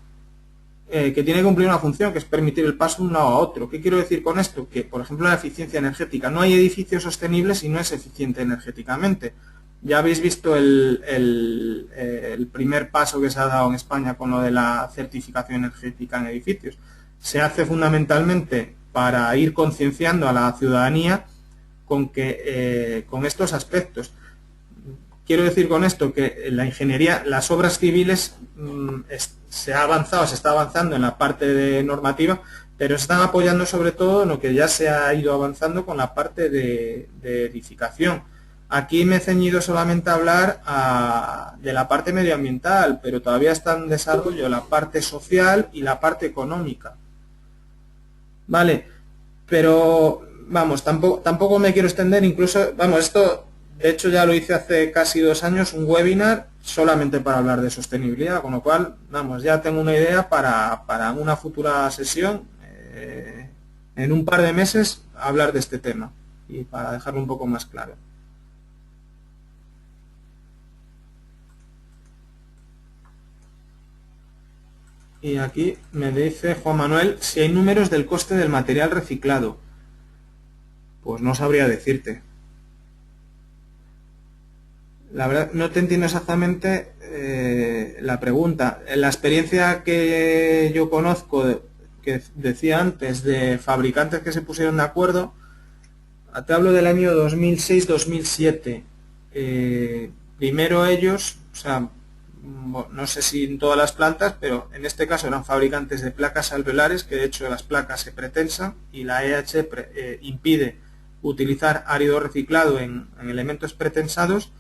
S1: que tiene que cumplir una función, que es permitir el paso de un lado a otro. ¿Qué quiero decir con esto? Que, por ejemplo, la eficiencia energética. No hay edificio sostenible si no es eficiente energéticamente. Ya habéis visto el primer paso que se ha dado en España con lo de la certificación energética en edificios. Se hace fundamentalmente para ir concienciando a la ciudadanía con estos aspectos. Quiero decir con esto que la ingeniería, las obras civiles, se está avanzando en la parte de normativa, pero se están apoyando sobre todo en lo que ya se ha ido avanzando con la parte de edificación. Aquí me he ceñido solamente a hablar de la parte medioambiental, pero todavía está en desarrollo la parte social y la parte económica. Vale, pero vamos, tampoco me quiero extender, incluso, vamos, esto de hecho ya lo hice hace casi 2 años, un webinar solamente para hablar de sostenibilidad, con lo cual, vamos, ya tengo una idea para una futura sesión, en un par de meses, hablar de este tema, y para dejarlo un poco más claro. Y aquí me dice Juan Manuel si hay números del coste del material reciclado. Pues no sabría decirte. La verdad, no te entiendo exactamente la pregunta. La experiencia que yo conozco, que decía antes, de fabricantes que se pusieron de acuerdo, te hablo del año 2006-2007. Primero ellos, o sea, no sé si en todas las plantas, pero en este caso eran fabricantes de placas alveolares, que de hecho las placas se pretensan y la EH impide utilizar árido reciclado en elementos pretensados.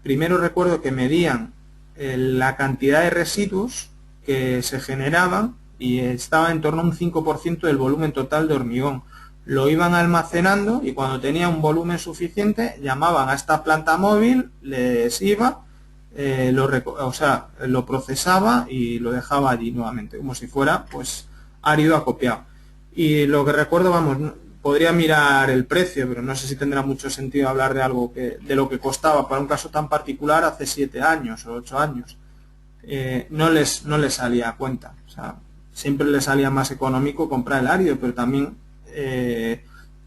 S1: Primero recuerdo que medían la cantidad de residuos que se generaban y estaba en torno a un 5% del volumen total de hormigón. Lo iban almacenando y cuando tenía un volumen suficiente llamaban a esta planta móvil, les iba, lo procesaba y lo dejaba allí nuevamente, como si fuera pues árido acopiado. Y lo que recuerdo, vamos, podría mirar el precio, pero no sé si tendrá mucho sentido hablar de algo de lo que costaba para un caso tan particular hace 7 años o 8 años. No les salía a cuenta. O sea, siempre les salía más económico comprar el árido, pero también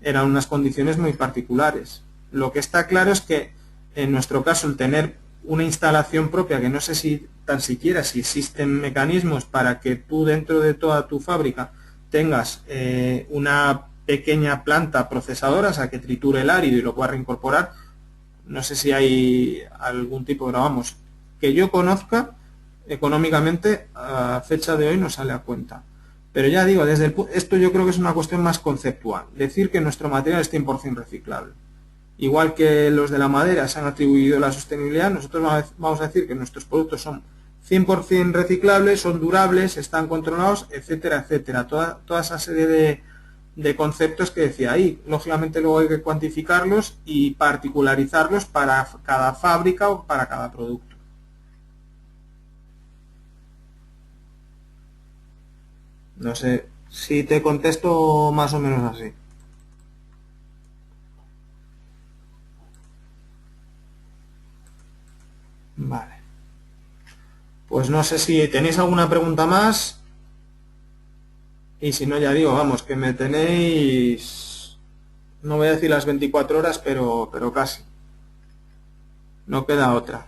S1: eran unas condiciones muy particulares. Lo que está claro es que en nuestro caso el tener una instalación propia, que no sé si tan siquiera si existen mecanismos para que tú dentro de toda tu fábrica tengas una pequeña planta procesadora, o sea, que triture el árido y lo pueda reincorporar. No sé si hay algún tipo, pero vamos, que yo conozca, económicamente a fecha de hoy no sale a cuenta. Pero ya digo, esto yo creo que es una cuestión más conceptual. Decir que nuestro material es 100% reciclable. Igual que los de la madera se han atribuido la sostenibilidad, nosotros vamos a decir que nuestros productos son 100% reciclables, son durables, están controlados, etcétera, etcétera. Toda esa serie de conceptos que decía ahí. Lógicamente luego hay que cuantificarlos y particularizarlos para cada fábrica o para cada producto. No sé si te contesto más o menos así. Vale. Pues no sé si tenéis alguna pregunta más. Y si no, ya digo, vamos, que me tenéis, no voy a decir las 24 horas, pero casi. No queda otra.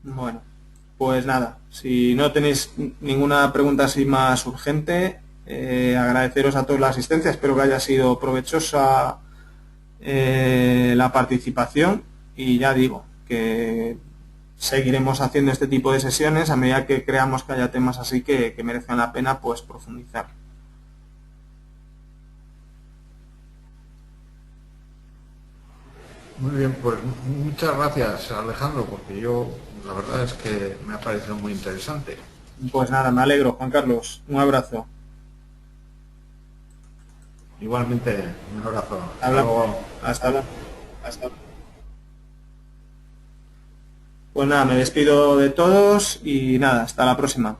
S1: Bueno, pues nada, si no tenéis ninguna pregunta así más urgente, agradeceros a todos la asistencia, espero que haya sido provechosa la participación y ya digo que seguiremos haciendo este tipo de sesiones a medida que creamos que haya temas así que merezcan la pena pues profundizar.
S2: Muy bien, pues muchas gracias, Alejandro, porque yo la verdad es que me ha parecido muy interesante.
S1: Pues nada, me alegro, Juan Carlos, un abrazo.
S2: Igualmente, un abrazo. Hasta luego.
S1: Hasta luego. Pues nada, me despido de todos y nada, hasta la próxima.